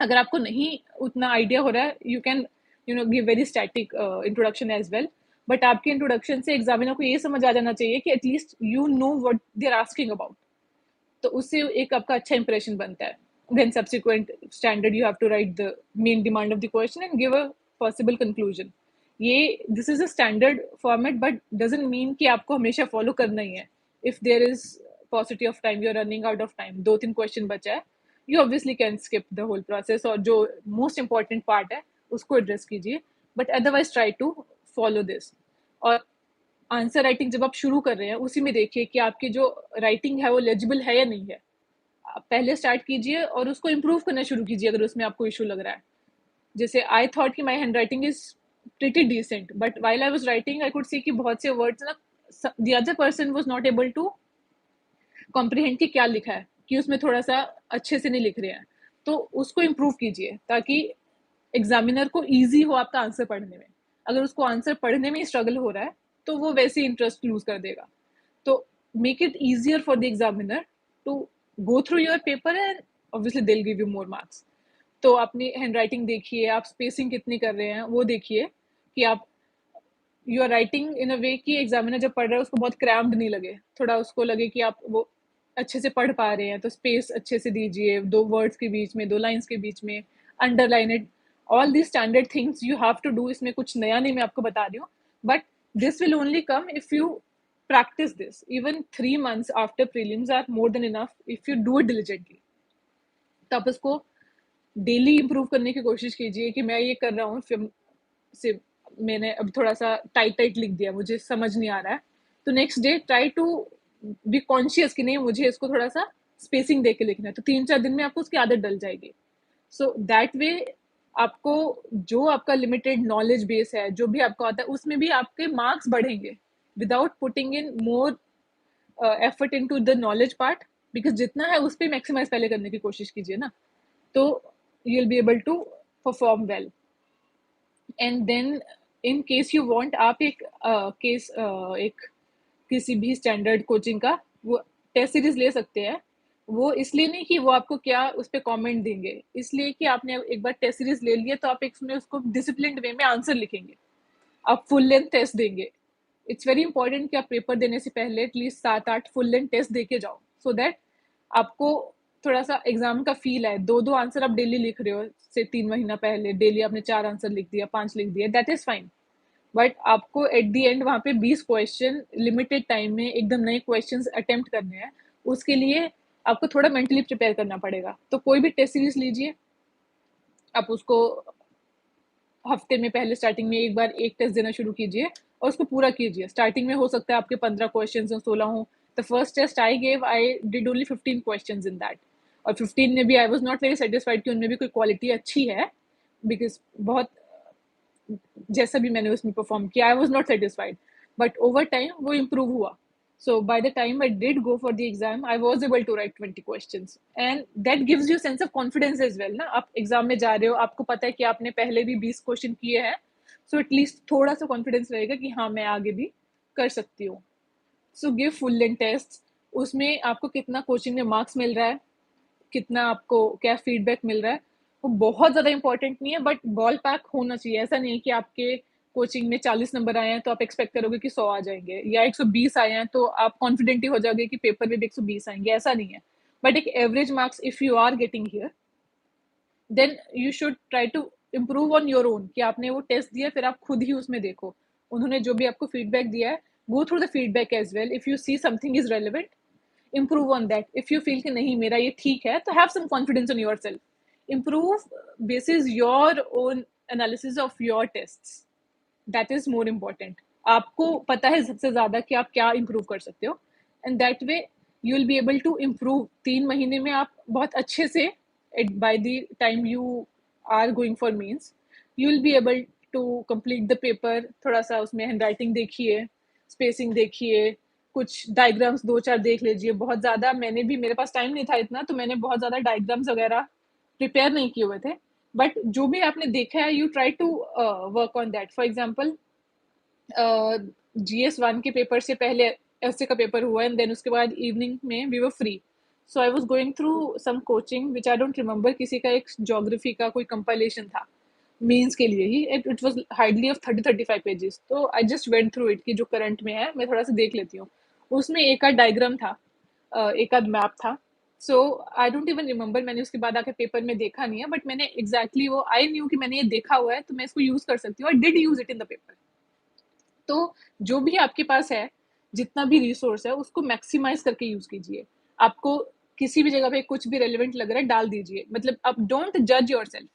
अगर आपको नहीं उतना आइडिया हो रहा है, you can give very static introduction as well, but आपके इंट्रोडक्शन से एग्जामिनर को ये समझ आ जाना चाहिए कि at least you know what they are asking about. तो उससे एक आपका अच्छा इंप्रेशन बनता है। Then subsequent standard you have to write the main demand of the question and give a possible conclusion. ये this is a standard format, but doesn't mean कि आपको हमेशा फॉलो करना ही है। If there is paucity of time, you are running out of time, 2-3 question बचा है, you obviously can skip the whole process, और जो most important part है उसको एड्रेस कीजिए, but otherwise try to follow this। और आंसर राइटिंग जब आप शुरू कर रहे हैं उसी में देखिए कि आपकी जो राइटिंग है वो लेजिबल है या नहीं है। आप पहले स्टार्ट कीजिए और उसको इम्प्रूव करना शुरू कीजिए अगर उसमें आपको इशू लग रहा है। जैसे आई थॉट कि my handwriting is pretty decent, but while I was writing I could see कि बहुत से वर्ड्स ना the other person was not able to comprehend कि क्या लिखा है, कि उसमें थोड़ा सा अच्छे से नहीं लिख रहे हैं। तो उसको इम्प्रूव कीजिए ताकि एग्जामिनर को ईजी हो आपका आंसर पढ़ने में। अगर उसको आंसर पढ़ने में स्ट्रगल हो रहा है तो वो वैसे इंटरेस्ट लूज कर देगा। तो make it easier for the examiner to go through your paper, and obviously they will give you more marks. तो अपनी हैंड राइटिंग देखिए, आप स्पेसिंग कितनी कर रहे हैं वो देखिए, कि आप you are writing in a वे कि एग्जामिनर जब पढ़ रहा है उसको बहुत क्रैम्ड नहीं लगे, थोड़ा उसको लगे कि आप वो अच्छे से पढ़ पा रहे हैं। तो स्पेस अच्छे से दीजिए, 2 वर्ड्स के बीच में, 2 लाइन्स के बीच में, underline it, all the standard things you have to do. इसमें कुछ नया नहीं मैं आपको बता रही हूँ, but this will only come if you practice this। Even 3 months after prelims are more than enough if you do it diligently। तो आप उसको डेली इम्प्रूव करने की कोशिश कीजिए कि मैं ये कर रहा हूँ, फिर से मैंने अब थोड़ा सा टाइट टाइट लिख दिया, मुझे समझ नहीं आ रहा है, तो next day try to be conscious कि नहीं मुझे इसको थोड़ा सा स्पेसिंग दे के लिखना है। तो 3-4 दिन में आपको उसकी आदत डल जाएगी। सो दैट वे आपको जो आपका लिमिटेड नॉलेज बेस है, जो भी आपको आता है, उसमें भी आपके मार्क्स बढ़ेंगे without putting in more effort into the knowledge part. Because जितना है उस पर मैक्सिमाइज पहले करने की कोशिश कीजिए ना, तो you will be able to perform well. And then in case you want, आप एक एक किसी भी स्टैंडर्ड कोचिंग का वो टेस्ट सीरीज ले सकते हैं। वो इसलिए नहीं कि वो आपको क्या उस पर कॉमेंट देंगे, इसलिए कि आपने एक बार टेस्ट सीरीज ले लिया तो आप एक उसमें उसको डिसिप्लिन वे में आंसर लिखेंगे, आप फुल लेंथ टेस्ट देंगे। इट्स वेरी इंपॉर्टेंट कि आप पेपर देने से पहले एटलीस्ट 7-8 फुल लेंथ टेस्ट दे के जाओ, सो दैट आपको थोड़ा सा एग्जाम का फील है, 2-2 आंसर आप डेली लिख रहे हो, से 3 महीना पहले डेली आपने 4 आंसर लिख दिया, 5 लिख दिया, दैट इज फाइन। बट आपको एट द एंड वहाँ पे 20 क्वेश्चन लिमिटेड टाइम में एकदम नए क्वेश्चंस अटेम्प्ट करने हैं, उसके लिए आपको थोड़ा मेंटली प्रिपेयर करना पड़ेगा। तो कोई भी टेस्ट सीरीज लीजिए, आप उसको हफ्ते में पहले स्टार्टिंग में एक बार एक टेस्ट देना शुरू कीजिए और उसको पूरा कीजिए। स्टार्टिंग में हो सकता है आपके 15 क्वेश्चन हो, 16 हो। The first test I gave, I did only 15 question in that, और 15 में भी I was not very satisfied कि उनमें भी कोई क्वालिटी अच्छी है, बिकॉज बहुत जैसा भी मैंने उसमें परफॉर्म किया, आई was not satisfied, but over time वो इम्प्रूव हुआ। So by the time I did go for the exam, I was able to write 20 questions, and that gives you sense of confidence as well ना। आप exam में जा रहे हो, आपको पता है कि आपने पहले भी 20 क्वेश्चन किए हैं, सो एटलीस्ट थोड़ा सा कॉन्फिडेंस रहेगा कि हाँ मैं आगे भी कर सकती हूँ। So give full length test, उसमें आपको कितना कोचिंग में मार्क्स मिल रहा है, कितना आपको क्या फीडबैक मिल रहा है, वो बहुत ज़्यादा इंपॉर्टेंट नहीं है, बट बॉल पैक होना चाहिए। ऐसा नहीं है कि आपके कोचिंग में 40 नंबर आए हैं तो आप एक्सपेक्ट करोगे कि 100 आ जाएंगे, या 120 आए हैं तो आप कॉन्फिडेंट ही हो जाओगे कि पेपर में भी 120 आएंगे, ऐसा नहीं है। बट एक average marks if you are getting here, then you should try to improve on your own, कि आपने वो टेस्ट दिया, फिर आप खुद ही उसमें देखो उन्होंने जो भी आपको फीडबैक दिया है, go through the feedback as well. If you see something is relevant, improve on that. If you feel कि नहीं मेरा ये ठीक है, तो have some confidence on yourself. Improve basis your own analysis of your tests. That is more important. आपको पता है सबसे ज़्यादा कि आप क्या improve कर सकते हो, and that way you will be able to improve। 3 महीने में आप बहुत अच्छे से, by the time you are going for mains, you will be able to complete the paper। थोड़ा सा उसमें handwriting देखिए, spacing देखिए, कुछ डायग्राम्स 2-4 देख लीजिए। बहुत ज़्यादा मैंने भी, मेरे पास टाइम नहीं था इतना, तो मैंने बहुत ज़्यादा डायग्राम्स वगैरह प्रिपेयर नहीं किए हुए थे, बट जो भी आपने देखा है, you try to work on that. For example, GS1 के पेपर से पहले ऐसे का पेपर हुआ, एंड देन उसके बाद इवनिंग में we were free, so I was going through some coaching which I don't remember, किसी का एक जोग्राफी का कोई कंपाइलेशन था मीन्स के लिए ही, it was hardly of 30-35 pages. तो I just went through it कि जो करंट में है मैं थोड़ा सा देख लेती हूँ। उसमें एक आध डायग्राम था, एक आध मैप था। सो आई डोंट इवन रिमेंबर, मैंने उसके बाद आके पेपर में देखा नहीं है, बट मैंने एग्जैक्टली वो आई न्यू कि मैंने ये देखा हुआ है तो मैं इसको यूज कर सकती हूँ, और did use it in the paper. तो जो भी आपके पास है, जितना भी रिसोर्स है, उसको मैक्सिमाइज करके यूज कीजिए। आपको किसी भी जगह पे कुछ भी रेलिवेंट लग रहा है, डाल दीजिए। मतलब आप डोंट जज योर सेल्फ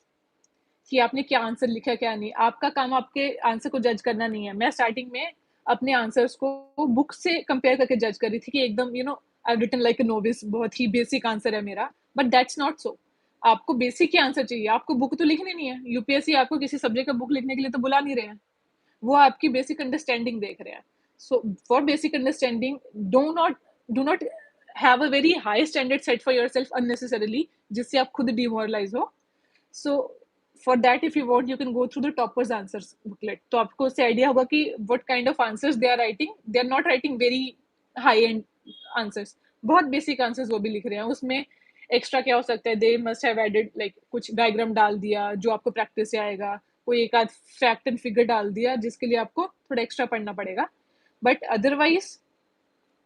कि आपने क्या आंसर लिखा क्या नहीं। आपका काम आपके आंसर को जज करना नहीं है। मैं स्टार्टिंग में अपने आंसर्स को बुक से कंपेयर करके जज कर रही थी कि एकदम I written like a novice, बहुत ही बेसिक आंसर है मेरा, बट दैट्स नॉट सो। आपको बेसिक ही आंसर चाहिए, आपको बुक तो लिखनी नहीं है। यूपीएससी आपको किसी सब्जेक्ट का बुक लिखने के लिए तो बुला नहीं रहे हैं, वो आपकी बेसिक अंडरस्टैंडिंग देख रहे हैं। So for basic understanding, do not have a very high standard set for yourself unnecessarily, जिससे आप खुद डिमोरलाइज हो। So for that, if you want, you can go through the toppers answers booklet. तो आपको उससे idea होगा कि what kind of answers they are writing. They are not writing very high end answers, बहुत basic answers वो भी लिख रहे हैं। उसमें एक्स्ट्रा क्या हो सकता है, they must have added like कुछ डायग्राम डाल दिया जो आपको प्रैक्टिस से आएगा, कोई एक आध फैक्ट एंड फिगर डाल दिया जिसके लिए आपको थोड़ा एक्स्ट्रा पढ़ना पड़ेगा, but otherwise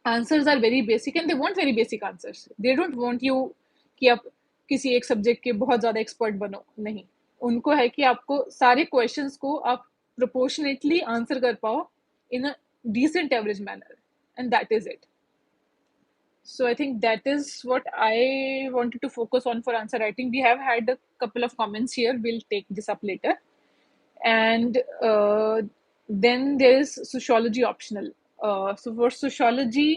answers are very basic, and they want very basic answers. They don't want you कि आप किसी एक सब्जेक्ट के बहुत ज़्यादा एक्सपर्ट बनो, नहीं। उनको है कि आपको सारे क्वेश्चंस को आप प्रोपोर्शनेटली आंसर कर पाओ इन अ decent average manner, and that is it. So I think that is what I wanted to focus on for answer writing. We have had a couple of comments here, we'll take this up later. And then there is sociology optional. So for sociology,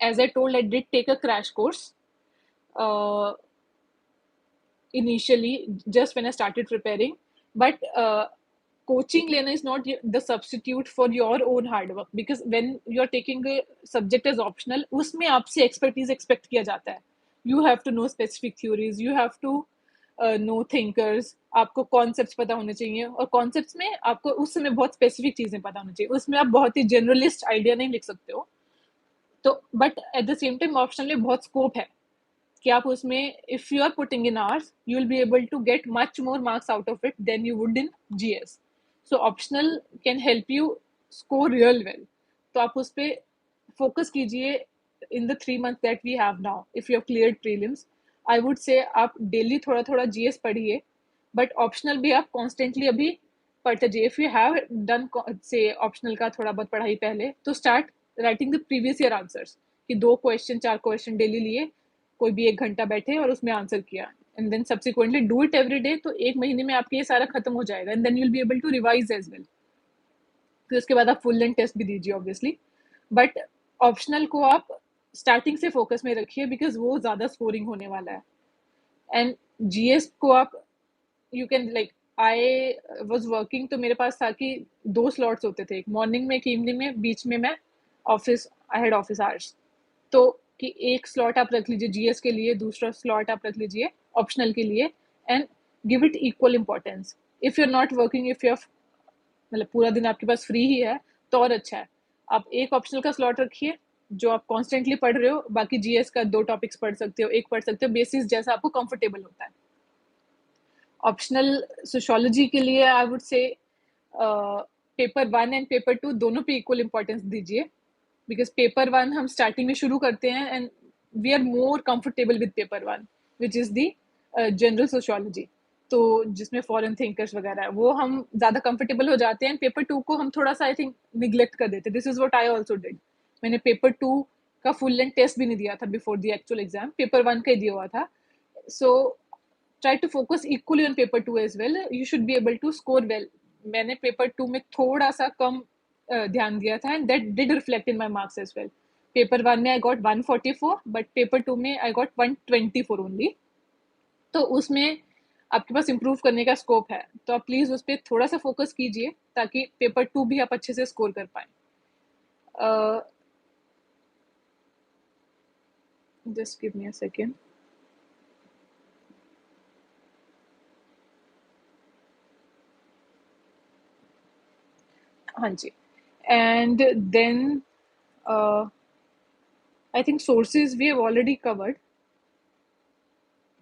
as I told, I did take a crash course uh, initially, just when I started preparing, but coaching lena is not the substitute for your own hard work, because when you're taking a subject as optional, उसमें आपसे expertise expect किया जाता है। You have to know specific theories, you have to know thinkers, आपको concepts पता होने चाहिए, और concepts में आपको उस समय बहुत specific चीजें पता होनी चाहिए। उसमें आप बहुत ही generalist idea नहीं लिख सकते हो। तो but at the same time optional में बहुत स्कोप है कि आप उसमें, if you are putting in hours, you will be able to get much more marks out of it than you would in GS. So optional can help you score real well. तो आप उस पर focus कीजिए, in the 3 months that we have now, if you have cleared prelims, I would say आप daily थोड़ा थोड़ा GS पढ़िए, but optional भी आप constantly अभी पढ़ते जाइए. If you have done say optional का थोड़ा बहुत पढ़ाई पहले, तो start writing the previous year answers, कि 2 question 4 question daily लिए, कोई भी 1 घंटा बैठे और उसमें आंसर किया, and then subsequently do it every day. तो 1 महीने में आपके ये सारा खत्म हो जाएगा, and then you'll be able to revise as well. फिर उसके बाद आप फुल लेंथ टेस्ट भी दीजिए ऑब्वियसली, बट ऑप्शनल को आप स्टार्टिंग से फोकस में रखिए, बिकॉज वो ज़्यादा स्कोरिंग होने वाला है. एंड जीएस को आप you can like, I was working, तो मेरे पास था कि 2 स्लॉट्स होते थे, एक मॉर्निंग में एक इवनिंग में, बीच में मैं office, I had office hours. तो कि एक स्लॉट आप रख लीजिए जीएस के लिए, दूसरा स्लॉट आप रख लीजिए ऑप्शनल के लिए, and give it equal importance. If you are not working, if you, मतलब पूरा दिन आपके पास फ्री ही है, तो और अच्छा है. आप एक ऑप्शनल का स्लॉट रखिए जो आप कॉन्स्टेंटली पढ़ रहे हो, बाकी जीएस का 2 टॉपिक्स पढ़ सकते हो, एक पढ़ सकते हो, बेसिस जैसा आपको कंफर्टेबल होता है. ऑप्शनल सोशियोलॉजी के लिए I would say paper 1 and paper 2 दोनों पे इक्वल इंपॉर्टेंस दीजिए, बिकॉज पेपर 1 हम स्टार्टिंग में शुरू करते हैं, and we are more comfortable with paper 1, which is the general sociology. तो जिसमें फॉरेन थिंकर्स वगैरह है, वो हम ज़्यादा कंफर्टेबल हो जाते हैं. पेपर 2 को हम थोड़ा सा आई थिंक निग्लेक्ट कर देते. This is what I also did. मैंने पेपर 2 का फुल लेंथ टेस्ट भी नहीं दिया था before the actual exam, paper 1 का ही दिया हुआ था. सो try to focus equally on paper 2 as well. You should be able to score well. मैंने पेपर 2 में थोड़ा सा कम ध्यान दिया था, and that did reflect in my marks as well. Paper 1 में I got 144, but पेपर 2 में I got 124 only. तो उसमें आपके पास इम्प्रूव करने का स्कोप है, तो आप प्लीज उस पर थोड़ा सा फोकस कीजिए, ताकि पेपर 2 भी आप अच्छे से स्कोर कर पाए. Just give me a second. हाँ जी. And then I think sources we have already covered.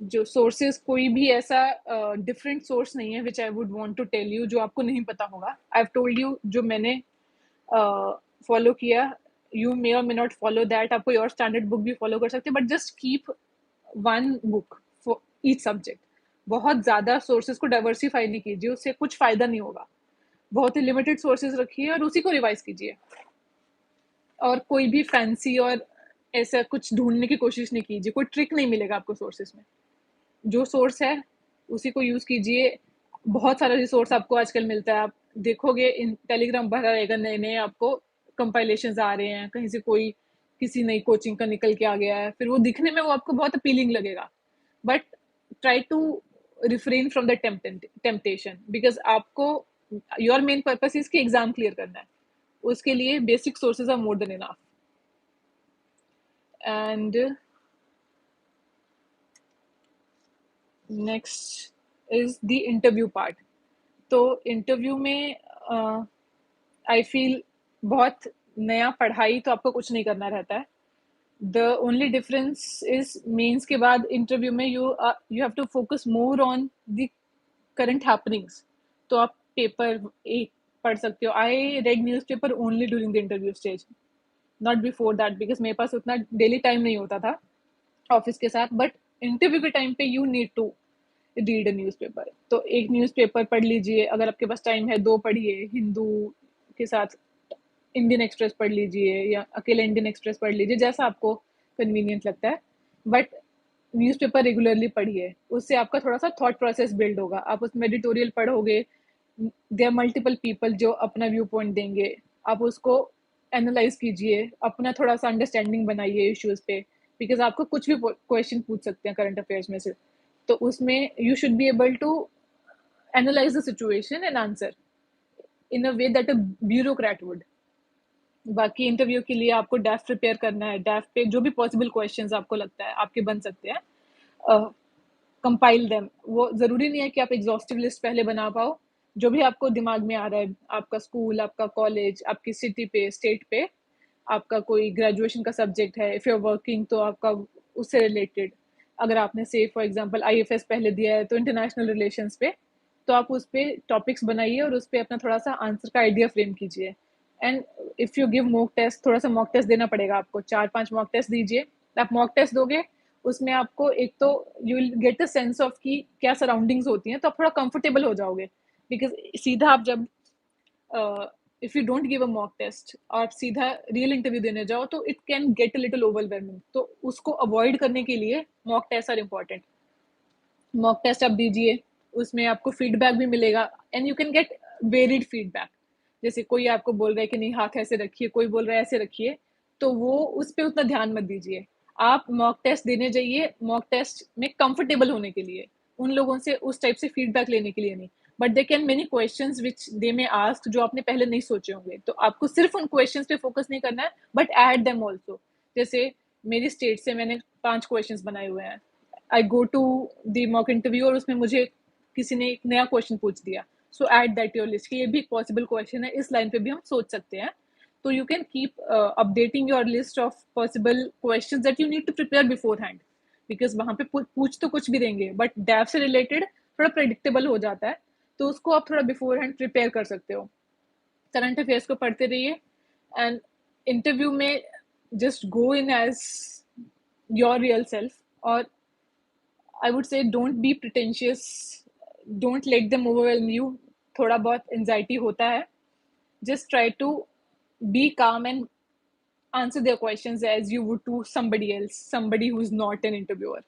जो सोर्सेज, कोई भी ऐसा डिफरेंट सोर्स नहीं है which I would want to tell you जो आपको नहीं पता होगा. आई हैव टोल्ड यू जो मैंने फॉलो किया. यू मे और मे नॉट फॉलो दैट, आप कोई और स्टैंडर्ड बुक भी फॉलो कर सकते हैं, but just keep one book for each subject. बहुत ज़्यादा सोर्सेज को डाइवर्सिफाई नहीं कीजिए, उससे कुछ फ़ायदा नहीं होगा. बहुत ही लिमिटेड सोर्सेज रखिए और उसी को रिवाइज कीजिए, और कोई भी फैंसी और ऐसा कुछ ढूंढने की कोशिश नहीं कीजिए. कोई ट्रिक नहीं मिलेगा आपको सोर्सेज में. जो सोर्स है उसी को यूज़ कीजिए. बहुत सारा रिसोर्स आपको आजकल मिलता है. आप देखोगे इन टेलीग्राम भरा रहेगा, नए नए आपको कंपाइलेशंस आ रहे हैं, कहीं से कोई किसी नई कोचिंग का निकल के आ गया है, फिर वो दिखने में वो आपको बहुत अपीलिंग लगेगा, but try to refrain from the temptation, because आपको योर मेन पर्पस इज कि एग्जाम क्लियर करना है. उसके लिए basic sources are more than enough. And next is the interview part. तो इंटरव्यू में आई फील बहुत नया पढ़ाई तो आपको कुछ नहीं करना रहता है. The only difference is mains के बाद इंटरव्यू में you have to focus more on the current happenings. तो आप पेपर एक पढ़ सकते हो. I read newspaper only during the interview stage, not before that, because मेरे पास उतना डेली टाइम नहीं होता था ऑफिस के साथ. बट इंटरव्यू के टाइम पे you need to read a newspaper. तो एक न्यूज़पेपर पढ़ लीजिए, अगर आपके पास टाइम है 2 पढ़िए. हिंदू के साथ इंडियन एक्सप्रेस पढ़ लीजिए, या अकेले इंडियन एक्सप्रेस पढ़ लीजिए, जैसा आपको कन्वीनियंट लगता है. बट न्यूज़पेपर रेगुलरली पढ़िए, उससे आपका थोड़ा सा थॉट प्रोसेस बिल्ड होगा. आप उसमें एडिटोरियल पढ़ोगे, देयर आर मल्टीपल पीपल जो अपना व्यू पॉइंट देंगे. आप उसको एनालाइज कीजिए, अपना थोड़ा सा अंडरस्टैंडिंग बनाइए इश्यूज पे, बिकॉज आपको कुछ भी क्वेश्चन पूछ सकते हैं करंट अफेयर्स में से. तो उसमें you should be able to analyse the situation and answer in a way that a bureaucrat would. बाकी इंटरव्यू के लिए आपको डैफ प्रिपेयर करना है. डैफ पे जो भी पॉसिबल क्वेश्चंस आपको लगता है आपके बन सकते हैं, कंपाइल देम. वो ज़रूरी नहीं है कि आप एग्जॉस्टिव लिस्ट पहले बना पाओ. जो भी आपको दिमाग में आ रहा है, आपका स्कूल, आपका कॉलेज, आपकी सिटी पे, स्टेट पे, आपका कोई ग्रेजुएशन का सब्जेक्ट है, इफ़ यू आर वर्किंग तो आपका उससे रिलेटेड. अगर आपने से फॉर एग्जांपल आईएफएस पहले दिया है तो इंटरनेशनल रिलेशंस पे, तो आप उस पर टॉपिक्स बनाइए और उस पर अपना थोड़ा सा आंसर का आइडिया फ्रेम कीजिए. And if you give mock test, थोड़ा सा मॉक टेस्ट देना पड़ेगा आपको, 4-5 मॉक टेस्ट दीजिए। आप मॉक टेस्ट दोगे, उसमें आपको एक तो you will get the sense of कि क्या सराउंडिंग्स होती हैं, तो आप थोड़ा कंफर्टेबल हो जाओगे। बिकॉज सीधा आप जब if you don't give a mock test और आप सीधा रियल इंटरव्यू देने जाओ, तो it can get a little overwhelming. तो उसको अवॉइड करने के लिए mock test are important. Mock test आप दीजिए, उसमें आपको फीडबैक भी मिलेगा and you can get varied feedback. जैसे कोई आपको बोल रहा है कि नहीं हाथ ऐसे रखिए, कोई बोल रहा है ऐसे रखिए, तो वो उस पर उतना ध्यान मत दीजिए। आप मॉक टेस्ट देने जाइए मॉक टेस्ट में कंफर्टेबल होने के लिए, उन लोगों से उस टाइप से फीडबैक लेने के लिए नहीं। But they can many questions which they may ask जो आपने पहले नहीं सोचे होंगे, तो आपको सिर्फ उन क्वेश्चंस पे फोकस नहीं करना है, बट ऐड देम ऑल्सो। जैसे मेरी स्टेट से मैंने 5 क्वेश्चंस बनाए हुए हैं, I go to the mock interview और उसमें मुझे किसी ने एक नया क्वेश्चन पूछ दिया, सो ऐड दैट योर लिस्ट, ये भी एक पॉसिबल क्वेश्चन है, इस लाइन पे भी हम सोच सकते हैं। तो you can keep updating your list of possible questions that you need to prepare beforehand, because वहां पे पूछ तो कुछ भी देंगे, बट डेव से रिलेटेड थोड़ा प्रेडिक्टेबल हो जाता है, तो उसको आप थोड़ा बिफोर हैंड प्रिपेयर कर सकते हो। करंट अफेयर्स को पढ़ते रहिए एंड इंटरव्यू में just go in as your real self. और I would say don't be pretentious. Don't let them overwhelm you. थोड़ा बहुत anxiety होता है. Just try to be calm and answer their questions as you would to somebody else, somebody who's not an interviewer.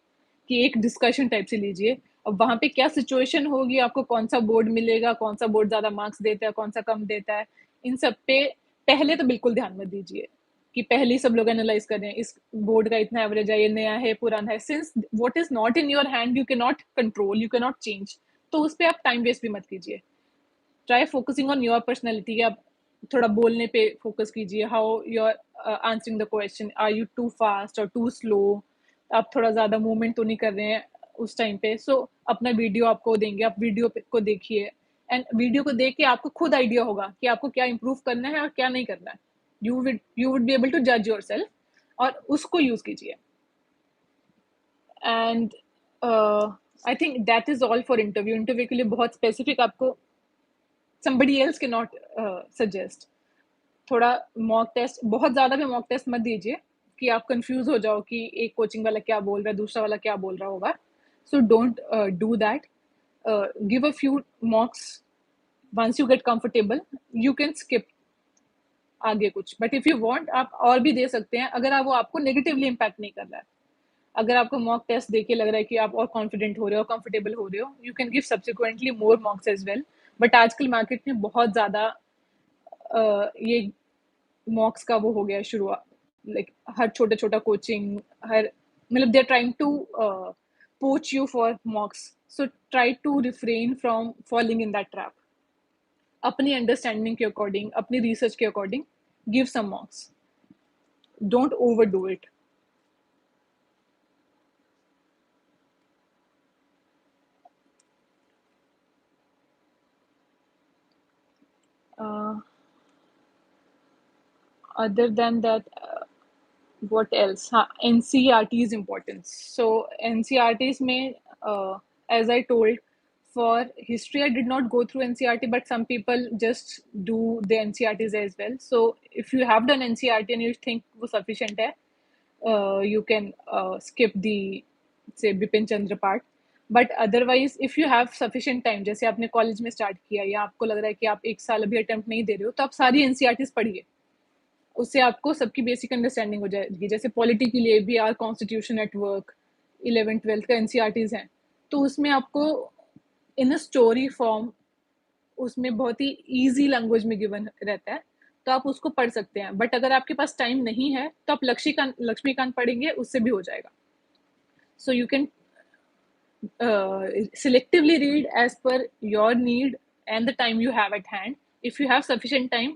कि एक discussion type से लीजिए। अब वहां पे क्या सिचुएशन होगी, आपको कौन सा बोर्ड मिलेगा, कौन सा बोर्ड ज्यादा मार्क्स देता है, कौन सा कम देता है, इन सब पे पहले तो बिल्कुल ध्यान मत दीजिए कि पहले ही सब लोग एनालाइज कर रहे हैं इस बोर्ड का इतना एवरेज है, ये नया है पुराना है। Since what is not in your hand you can not control, you can not change, तो उस पर आप टाइम वेस्ट भी मत कीजिए। Try focusing on your personality. आप थोड़ा बोलने पे फोकस कीजिए, how you are answering the question, are you too fast और टू स्लो, आप थोड़ा ज़्यादा मूवमेंट तो नहीं कर रहे हैं उस टाइम पे। सो अपना वीडियो आपको देंगे, आप वीडियो को देखिए एंड वीडियो को देख के आपको खुद आइडिया होगा कि आपको क्या इंप्रूव करना है और क्या नहीं करना है। You would be able to जज योर सेल्फ और उसको यूज़ कीजिए। And I think that is all for interview. Interview के लिए बहुत स्पेसिफिक आपको somebody else cannot suggest। थोड़ा मॉक टेस्ट, बहुत ज़्यादा भी मॉक टेस्ट मत दीजिए कि आप कंफ्यूज हो जाओ कि एक कोचिंग वाला क्या बोल रहा है, दूसरा वाला क्या बोल रहा होगा। So don't do that. Give a few mocks, once you get comfortable you can skip आगे कुछ, बट इफ यू वांट आप और भी दे सकते हैं अगर आप वो आपको नेगेटिवली इम्पैक्ट नहीं कर रहा है। अगर आपको मॉक टेस्ट देके लग रहा है कि आप और कॉन्फिडेंट हो रहे हो, कंफर्टेबल हो रहे हो, you can give subsequently more mocks as well. But आजकल मार्केट में बहुत ज़्यादा ये मॉक्स का वो हो गया शुरुआत, लाइक हर छोटा छोटा कोचिंग, हर मतलब they are trying to poach you for mocks. So try to refrain from falling in that trap. अपनी अंडरस्टैंडिंग के अकॉर्डिंग, अपनी रिसर्च के according give some mocks, don't overdo it. Other than that, what else? हाँ, NCERT's importance. So NCERT's में, as I told, for history I did not go through NCERT, but some people just do the NCERT's as well. So if you have done NCERT and you think वो sufficient है, you can skip the say Bipin Chandra part. But otherwise if you have sufficient time, जैसे आपने college में start किया या आपको लग रहा है कि आप एक साल अभी अटेम्प्ट नहीं दे रहे हो, तो आप सारी एनसीईआरटीज पढ़िए। उससे आपको सबकी बेसिक अंडरस्टैंडिंग हो जाएगी। जैसे पॉलिटी के लिए भी are constitution at work 11th-12th का एनसीईआरटीज हैं, तो उसमें आपको इन अ स्टोरी फॉर्म उसमें बहुत ही ईजी लैंग्वेज में गिवन रहता है, तो आप उसको पढ़ सकते हैं। बट अगर आपके पास टाइम नहीं है तो आप लक्ष्मीकांत पढ़ेंगे, उससे भी हो जाएगा। सो you can selectively read as per your need and the time you have at hand. If you have sufficient time,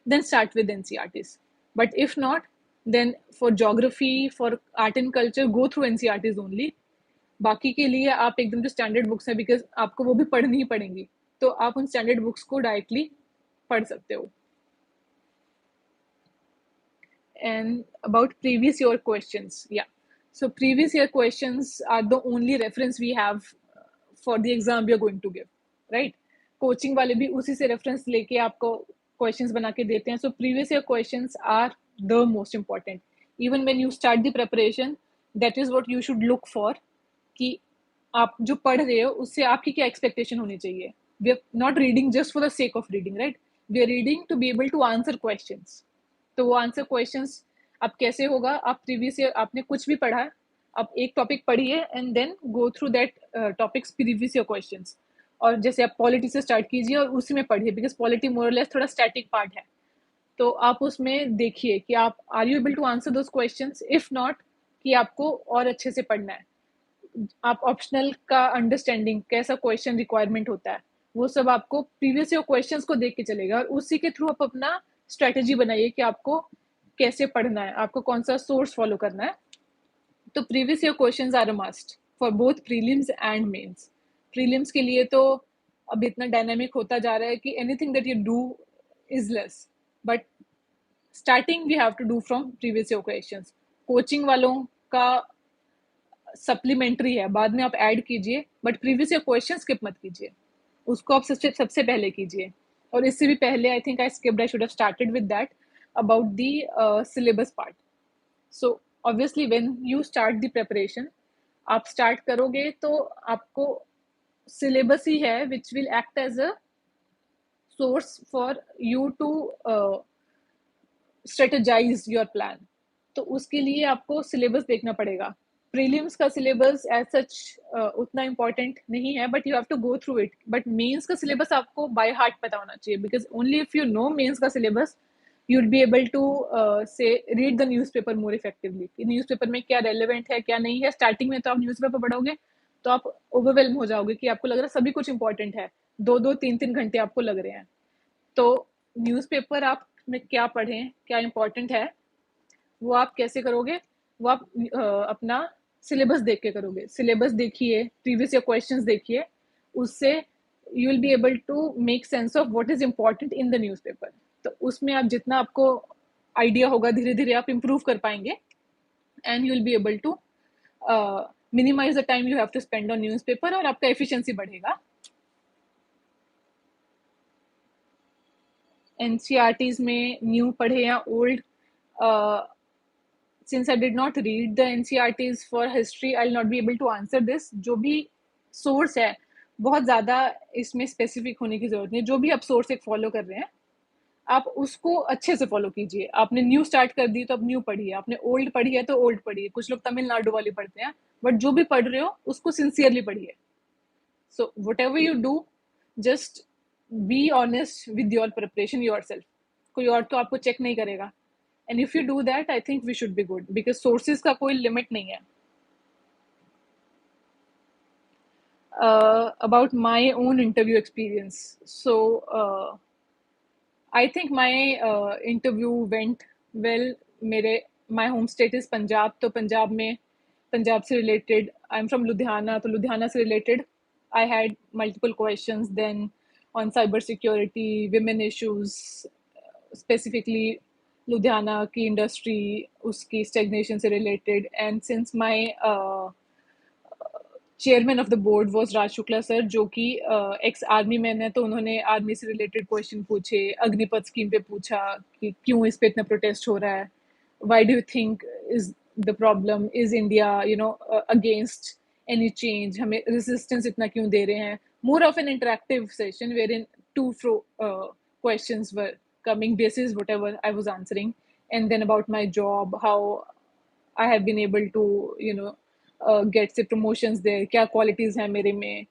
then start with NCERTs. But if not, then for geography, for art and culture, go through NCERTs only. बाकी के लिए आप एकदम जो standard books हैं, because आपको वो भी पढ़नी ही पड़ेंगी, तो आप उन स्टैंडर्ड बुक्स को डायरेक्टली पढ़ सकते हो। And about previous year questions, yeah, so previous year questions are the only reference we have for the exam we are going to give, right? Coaching वाले भी उसी से रेफरेंस लेके आपको क्वेश्चंस बना के देते हैं. So previous year questions are the most important. Even when you start the preparation, that is what you should look for, कि आप जो पढ़ रहे हो उससे आपकी क्या एक्सपेक्टेशन होनी चाहिए. We are not reading just for the sake of reading, right. We are reading to be able to answer questions. तो वो आंसर क्वेश्चंस अब कैसे होगा, आप प्रीवियस ईयर आपने कुछ भी पढ़ा है, आप एक टॉपिक पढ़िए and then go through that topics previous year questions. और जैसे आप पॉलिटी से स्टार्ट कीजिए और उसी में पढ़िए, बिकॉज पॉलिटी मोर लेस थोड़ा स्टैटिक पार्ट है. तो आप उसमें देखिए कि आप are you able to answer those questions. If not, कि आपको और अच्छे से पढ़ना है. आप ऑप्शनल का अंडरस्टैंडिंग कैसा क्वेश्चन रिक्वायरमेंट होता है, वो सब आपको प्रीवियस ईयर क्वेश्चंस को देख के चलेगा, और उसी के थ्रू आप अपना स्ट्रेटेजी बनाइए कि आपको कैसे पढ़ना है, आपको कौन सा सोर्स फॉलो करना है. तो previous year questions are a must for both prelims and mains. Prelims के लिए तो अब इतना डायनामिक होता जा रहा है कि anything that you do is less, but starting we have to do from previous year questions. Coaching वालों का सप्लीमेंट्री है, बाद में आप ऐड कीजिए, but previous year question skip मत कीजिए, उसको आप सबसे पहले कीजिए. और इससे भी पहले I think I skipped, I should have started with that about the syllabus part. So obviously when you start the preparation, आप स्टार्ट करोगे तो आपको सिलेबस ही है which will act as a source for you to strategise your plan. तो उसके लिए आपको सिलेबस देखना पड़ेगा. प्रीलिम्स का सिलेबस एज सच उतना इम्पोर्टेंट नहीं है, but you have to go through it. But mains का सिलेबस आपको बाय हार्ट पता होना चाहिए, because only if you know mains का syllabus you will be able to say read the newspaper more effectively, कि newspaper में क्या relevant है क्या नहीं है. स्टार्टिंग में तो आप न्यूज़पेपर पढ़ोगे तो आप ओवरवेलम हो जाओगे कि आपको लग रहा है सभी कुछ इंपॉर्टेंट है, 2-2 3-3 घंटे आपको लग रहे हैं. तो न्यूज़पेपर आप में क्या पढ़ें, क्या इंपॉर्टेंट है, वो आप कैसे करोगे, वो आप अपना सिलेबस देख के करोगे. सिलेबस देखिए, प्रीवियस ईयर क्वेश्चंस देखिए, उससे you will be able to make sense of what is important in the newspaper. तो उसमें आप जितना आपको आइडिया होगा, धीरे धीरे आप इम्प्रूव कर पाएंगे, and you will be able to minimise the time you have to spend on newspaper, और आपका एफिशिएंसी बढ़ेगा. एनसीईआरटीज में न्यू पढ़े या old, since I did not read the NCERTs for history, I'll not be able to answer this. जो भी source है, बहुत ज़्यादा इसमें स्पेसिफिक होने की ज़रूरत नहीं. जो भी आप सोर्स एक फॉलो कर रहे हैं, आप उसको अच्छे से फॉलो कीजिए. आपने न्यू स्टार्ट कर दी तो अब न्यू पढ़िए, आपने ओल्ड पढ़ी है तो ओल्ड पढ़िए. कुछ लोग तमिलनाडु वाली पढ़ते हैं, बट जो भी पढ़ रहे हो उसको सिंसियरली पढ़िए. So what ever you do, just be honest with your preparation your self. कोई और तो आपको चेक नहीं करेगा. And if you do that, I think we should be good, because sources का कोई limit नहीं है. About my own interview experience. So, I think my interview went well. My home state is Punjab, तो पंजाब से related. I'm from Ludhiana, तो लुधियाना से related. I had multiple questions then on cyber security, women issues, specifically Ludhiana की industry, उसकी stagnation से related. And since my chairman of the board was Raj Shukla sir, जो कि ex army man है, तो उन्होंने आर्मी से रिलेटेड क्वेश्चन पूछे. अग्निपथ स्कीम पे पूछा कि क्यों इस पे इतना प्रोटेस्ट हो रहा है, why do you think is the problem, is India against any change, हमें रेजिस्टेंस इतना क्यों दे रहे हैं. More of an interactive session wherein to fro questions were coming basis whatever I was answering. And then about my job, how I have been able to get से promotions there, क्या qualities हैं मेरे में,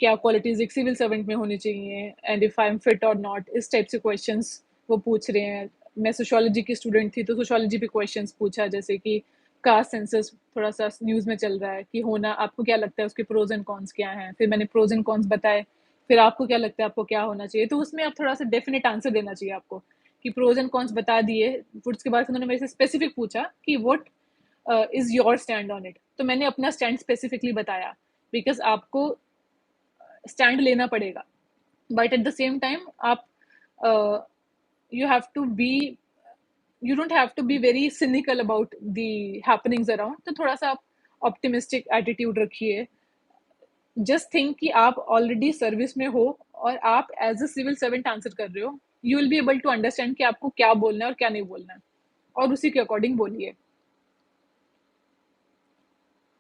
क्या qualities एक civil servant में होनी चाहिए, and if I am fit or not. इस type से questions वो पूछ रहे हैं. मैं sociology की student थी, तो sociology पे questions पूछा, जैसे कि कास्ट सेंसस थोड़ा सा न्यूज़ में चल रहा है कि होना, आपको क्या लगता है उसके प्रोज एंड कॉन्स क्या हैं. फिर मैंने प्रोज एंड कॉन्स बताए, फिर आपको क्या लगता है आपको क्या होना चाहिए. तो उसमें आप थोड़ा सा डेफिनेट आंसर देना चाहिए आपको, कि प्रोज एंड कॉन्स बता दिए. फिर उसके बाद उन्होंने मेरे से स्पेसिफिक पूछा कि what is your stand on it. तो मैंने अपना स्टैंड स्पेसिफिकली बताया, बिकॉज आपको स्टैंड लेना पड़ेगा, but at the same time आप you have to be, you don't have to be very cynical about the happenings around. तो थोड़ा सा आप optimistic attitude रखिए. just think कि आप already service में हो और आप as a civil servant answer कर रहे हो, you will be able to understand कि आपको क्या बोलना है और क्या नहीं बोलना है, और उसी के अकॉर्डिंग बोलिए.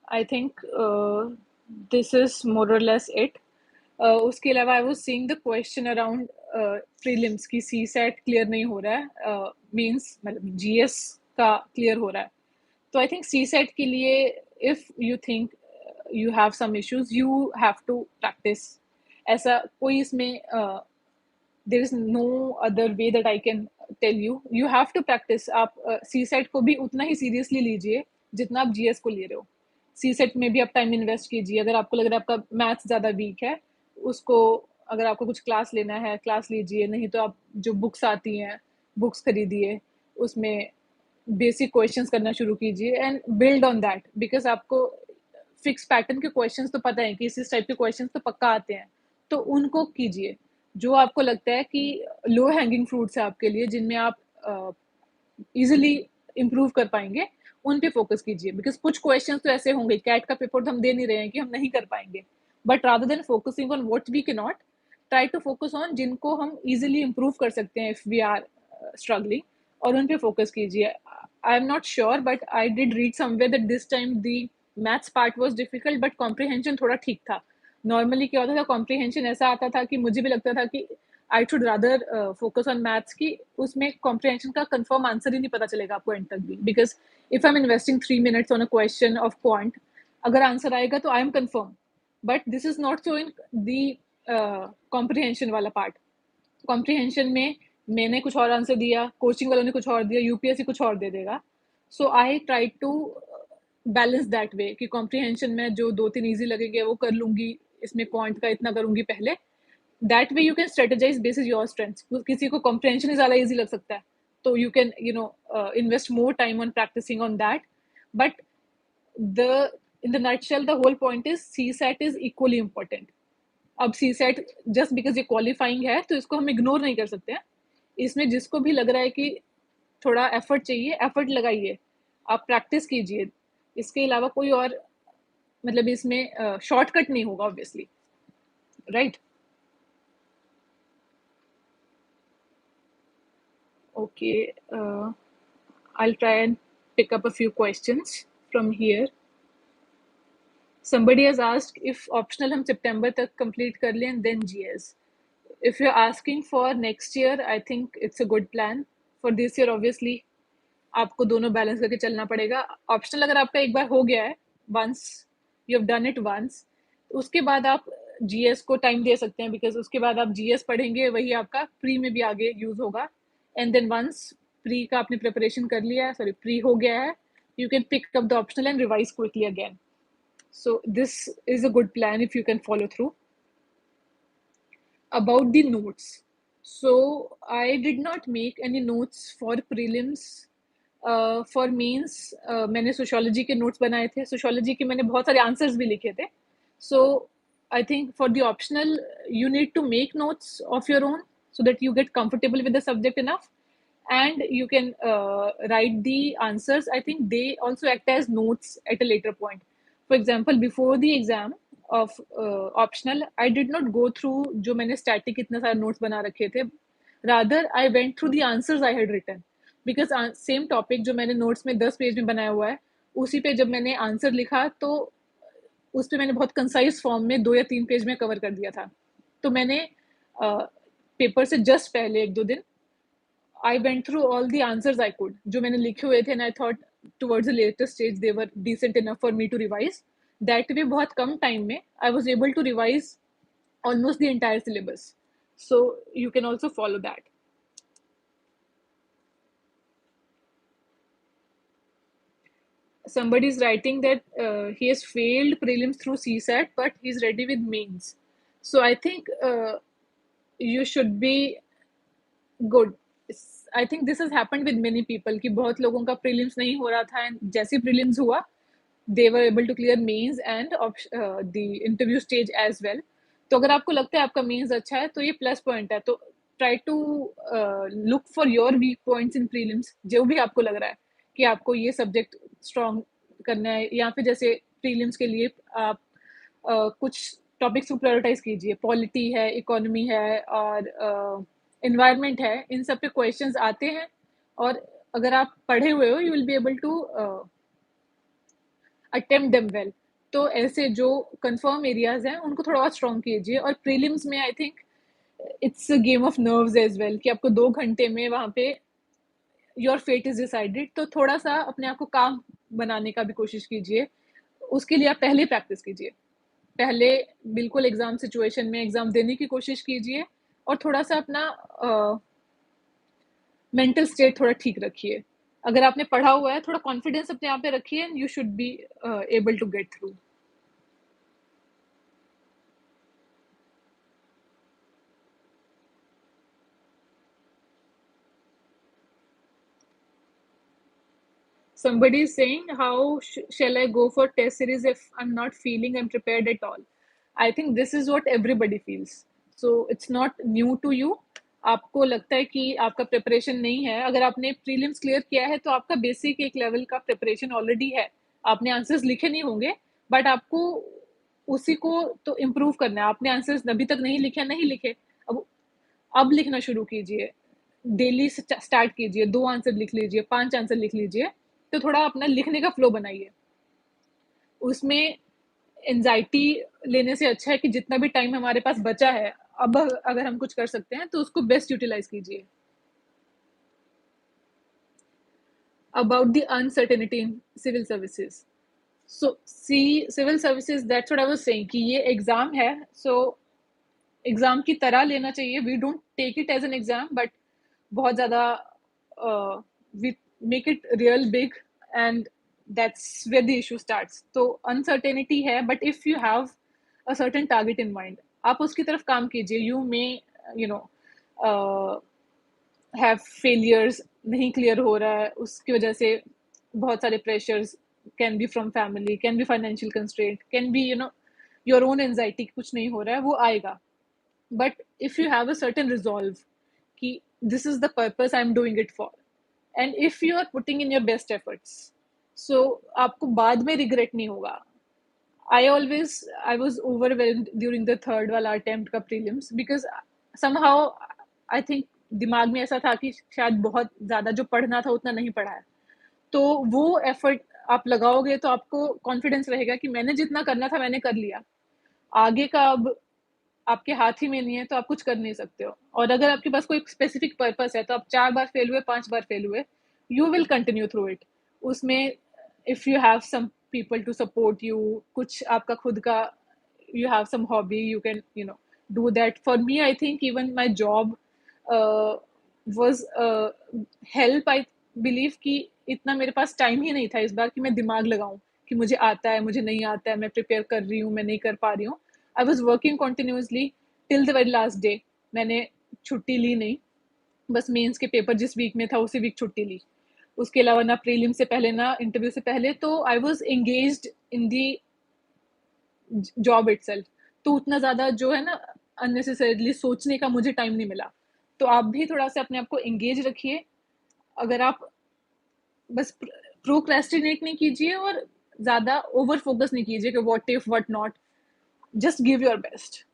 I think this is more or less it. उसके अलावा I was seeing the question around prelims की सी सेट क्लियर नहीं हो रहा है, मींस मतलब जीएस का क्लियर हो रहा है. तो आई थिंक सी सेट के लिए if you think you have some issues you have to practise. ऐसा कोई इसमें there is no other way that I can tell you. You have to practise. आप सी सेट को भी उतना ही seriously लीजिए जितना आप जीएस को ले रहे हो. सी सेट में भी आप टाइम इन्वेस्ट कीजिए. अगर आपको लग रहा है आपका मैथ्स ज़्यादा वीक है, उसको, अगर आपको कुछ क्लास लेना है क्लास लीजिए, नहीं तो आप जो बुक्स आती हैं बुक्स खरीदिए, उसमें बेसिक क्वेश्चंस करना शुरू कीजिए and build on that. Because आपको फिक्स पैटर्न के क्वेश्चंस तो पता है कि इस टाइप के क्वेश्चंस तो पक्का आते हैं, तो उनको कीजिए. जो आपको लगता है कि लो हैंगिंग फ्रूट्स है आपके लिए, जिनमें आप इजीली इम्प्रूव कर पाएंगे, उन पे फोकस कीजिए. बिकॉज कुछ क्वेश्चंस तो ऐसे होंगे, कैट का पेपर तो हम दे नहीं रहे हैं कि हम नहीं कर पाएंगे, but rather than focusing on what we can not, try to focus on जिनको हम इजीली इम्प्रूव कर सकते हैं इफ वी आर स्ट्रगलिंग, और उन पे फोकस कीजिए. आई am not sure but I did read somewhere that this time the maths part was difficult but comprehension थोड़ा ठीक था. नॉर्मली क्या होता था, कॉम्प्रिहेंशन ऐसा आता था कि मुझे भी लगता था कि I should rather focus on maths की, उसमें कॉम्प्रिहेंशन का कंफर्म आंसर ही नहीं पता चलेगा आपको एंड तक भी. Because if I am investing 3 minutes on a question of quant, अगर आंसर आएगा तो I am confirm, but this is not so in the comprehension वाला पार्ट. कॉम्प्रिहेंशन में मैंने कुछ और आंसर दिया, कोचिंग वालों ने कुछ और दिया, यूपीएससी कुछ और दे देगा. So I try to balance that way कि कॉम्प्रिहेंशन में जो 2-3 ईजी लगेंगे वो कर लूंगी, इसमें क्वांट का इतना करूंगी पहले. That way you can strategise basis your strengths. किसी को कॉम्प्रिहेंशन ही ज्यादा इजी लग सकता है, तो you can invest more time on practising on that. But the in the nutshell the whole point is CSAT is equally important. अब सी set just because ये qualifying है तो इसको हम इग्नोर नहीं कर सकते हैं. इसमें जिसको भी लग रहा है कि थोड़ा एफर्ट चाहिए, एफर्ट लगाइए, आप प्रैक्टिस कीजिए. इसके अलावा कोई और मतलब इसमें शॉर्टकट नहीं होगा obviously, right? Okay, I'll try and pick up a few questions from here. Somebody has asked if optional हम सितंबर तक complete कर लें and then GS. If you're asking for next year, I think it's a good plan. For this year, obviously, आपको दोनों balance करके चलना पड़ेगा. Optional अगर आपका एक बार हो गया है, once you have done it once, उसके बाद आप जीएस को टाइम दे सकते हैं. बिकॉज उसके बाद आप जीएस पढ़ेंगे, वही आपका प्री में भी आगे यूज होगा. एंड देन वंस प्री का आपने प्रिपरेशन कर लिया है, सॉरी प्री हो गया है, you can pick up the optional and revise quickly again. So this is a good plan if you can follow through. About the notes, so I did not make any notes for prelims. For mains मैंने sociology के notes बनाए थे. Sociology के मैंने बहुत सारे answers भी लिखे थे. So I think for the optional you need to make notes of your own so that you get comfortable with the subject enough and you can write the answers. I think they also act as notes at a later point. For example, before the exam of optional, I did not go through जो मैंने static इतना सारा notes बना रखे थे. Rather, I went through the answers I had written. Because same topic जो मैंने notes में 10 पेज में बनाया हुआ है, उसी पे जब मैंने आंसर लिखा तो उस पर मैंने बहुत कंसाइज फॉर्म में 2 या 3 पेज में कवर कर दिया था. तो मैंने पेपर से जस्ट पहले 1-2 दिन I went through all the answers I could जो मैंने लिखे हुए थे, and I thought towards the latest stage they were decent enough for me to revise. That way बहुत कम टाइम में I was able to revise almost the entire syllabus. So you can also follow that. Somebody is writing that he has failed prelims through CSAT, but he's ready with mains. So I think you should be good. I think this has happened with many people कि बहुत लोगों का prelims नहीं हो रहा था, and जैसे prelims हुआ, they were able to clear mains and the interview stage as well. तो अगर आपको लगता है आपका mains अच्छा है, तो ये plus point है. तो try to look for your weak points in prelims. जो भी आपको लग रहा है कि आपको ये सब्जेक्ट स्ट्रॉन्ग करना है, या फिर जैसे प्रीलिम्स के लिए आप कुछ टॉपिक्स को प्रायोरिटाइज कीजिए. पॉलिटी है, इकोनॉमी है, और इन्वायरमेंट है, इन सब पे क्वेश्चंस आते हैं, और अगर आप पढ़े हुए हो, you will be able to attempt them well. तो ऐसे जो कंफर्म एरियाज हैं उनको थोड़ा और स्ट्रॉन्ग कीजिए, और प्रीलिम्स में I think it's a game of nerves as well, कि आपको 2 घंटे में वहाँ पे योर फेट इज डिसाइडेड। तो थोड़ा सा अपने आप को काम बनाने का भी कोशिश कीजिए। उसके लिए आप पहले प्रैक्टिस कीजिए, पहले बिल्कुल एग्जाम सिचुएशन में एग्जाम देने की कोशिश कीजिए, और थोड़ा सा अपना मेंटल स्टेट थोड़ा ठीक रखिए। अगर आपने पढ़ा हुआ है, थोड़ा कॉन्फिडेंस अपने आप पे रखिए, and you should be able to get through. Somebody is saying, how shall I go for test series if I'm not feeling I'm prepared at all? I think this is what everybody feels. So it's not new to you. आपको लगता है कि आपका preparation नहीं है। अगर आपने prelims clear किया है तो आपका बेसिक एक लेवल का प्रिपरेशन ऑलरेडी है। आपने आंसर्स लिखे नहीं होंगे, बट आपको उसी को तो इम्प्रूव करना है। आपने आंसर्स अभी तक नहीं लिखे, नहीं लिखे, अब लिखना शुरू कीजिए। डेली स्टार्ट कीजिए, 2 आंसर लिख लीजिए, 5 आंसर लिख लीजिए। तो थोड़ा अपना लिखने का फ्लो बनाइए। उसमें एंजाइटी लेने से अच्छा है कि जितना भी टाइम हमारे पास बचा है, अब अगर हम कुछ कर सकते हैं तो उसको बेस्ट यूटिलाइज कीजिए। About the uncertainty in civil services, so see civil services, that's what I was saying, कि ये एग्जाम है। सो एग्जाम की तरह लेना चाहिए। We don't take it as an exam, but बहुत ज़्यादा we make it real big, and that's where the issue starts. तो अनसर्टेनिटी है, but if you have a certain target in mind, आप उसकी तरफ काम कीजिए। You may you know have failures, नहीं क्लियर हो रहा है, उसकी वजह से बहुत सारे pressures, can be from family, can be financial constraint, can be your own anxiety, कुछ नहीं हो रहा है, वो आएगा। But if you have a certain resolve कि this is the purpose I am doing it for, and if you are putting in your best efforts, so आपको बाद में रिग्रेट नहीं होगा। I was overwhelmed during the third वाला attempt का prelims, because somehow I think दिमाग में ऐसा था कि शायद बहुत ज़्यादा जो पढ़ना था उतना नहीं पढ़ा है। तो वो एफर्ट आप लगाओगे तो आपको कॉन्फिडेंस रहेगा कि मैंने जितना करना था मैंने कर लिया। आगे का अब आपके हाथ ही में नहीं है, तो आप कुछ कर नहीं सकते हो। और अगर आपके पास कोई स्पेसिफिक पर्पस है, तो आप 4 बार फेल हुए, 5 बार फेल हुए, you will continue through it. उसमें if you have some people to support you, कुछ आपका खुद का, you have some hobby, you can do that. For me, I think even my job was help, I believe, कि इतना मेरे पास time ही नहीं था इस बार कि मैं दिमाग लगाऊं कि मुझे आता है, मुझे नहीं आता है, मैं प्रिपेयर कर रही हूँ, मैं नहीं कर पा रही हूँ। I was working continuously till the very last day. मैंने छुट्टी ली नहीं, बस मेंस के पेपर जिस वीक में था उसी वीक छुट्टी ली। उसके अलावा ना प्रीलिम से पहले ना इंटरव्यू से पहले, तो I was engaged in the job itself. तो उतना ज़्यादा जो है ना, अननेसेसरीली सोचने का मुझे टाइम नहीं मिला। तो आप भी थोड़ा सा अपने आप को एंगेज रखिए। अगर आप बस प्रोक्रेस्टिनेट नहीं कीजिए, और ज़्यादा ओवर फोकस नहीं कीजिए कि what if what not, just give your best.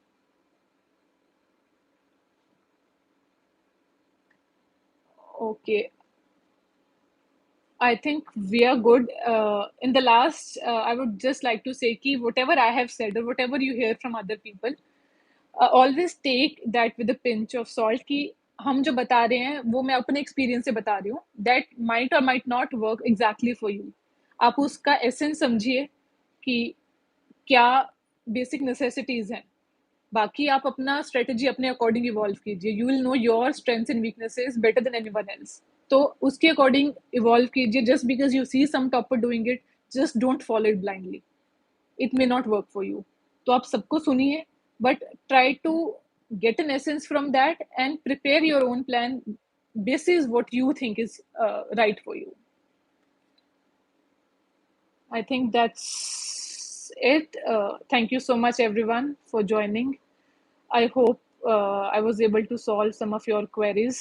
Okay, I think we are good. In the last, I would just like to say कि whatever I have said or whatever you hear from other people, always take that with a pinch of salt, कि हम जो बता रहे हैं वो मैं अपने एक्सपीरियंस से बता रही हूँ। That might or might not work exactly for you. आप उसका एसेंस समझिए कि क्या बेसिक नेसेसिटीज हैं। बाकी आप अपना स्ट्रेटेजी अपने अकॉर्डिंग इवॉल्व कीजिए। You will know your strengths and weaknesses better than anyone else. तो उसके अकॉर्डिंग इवॉल्व कीजिए। Just because you see some topper doing it, just don't follow it blindly. It may not work for you. तो आप सबको सुनिए, but try to get an essence from that and prepare your own plan. This is what you think is right for you. I think that's it. Thank you so much, everyone, for joining. I hope I was able to solve some of your queries.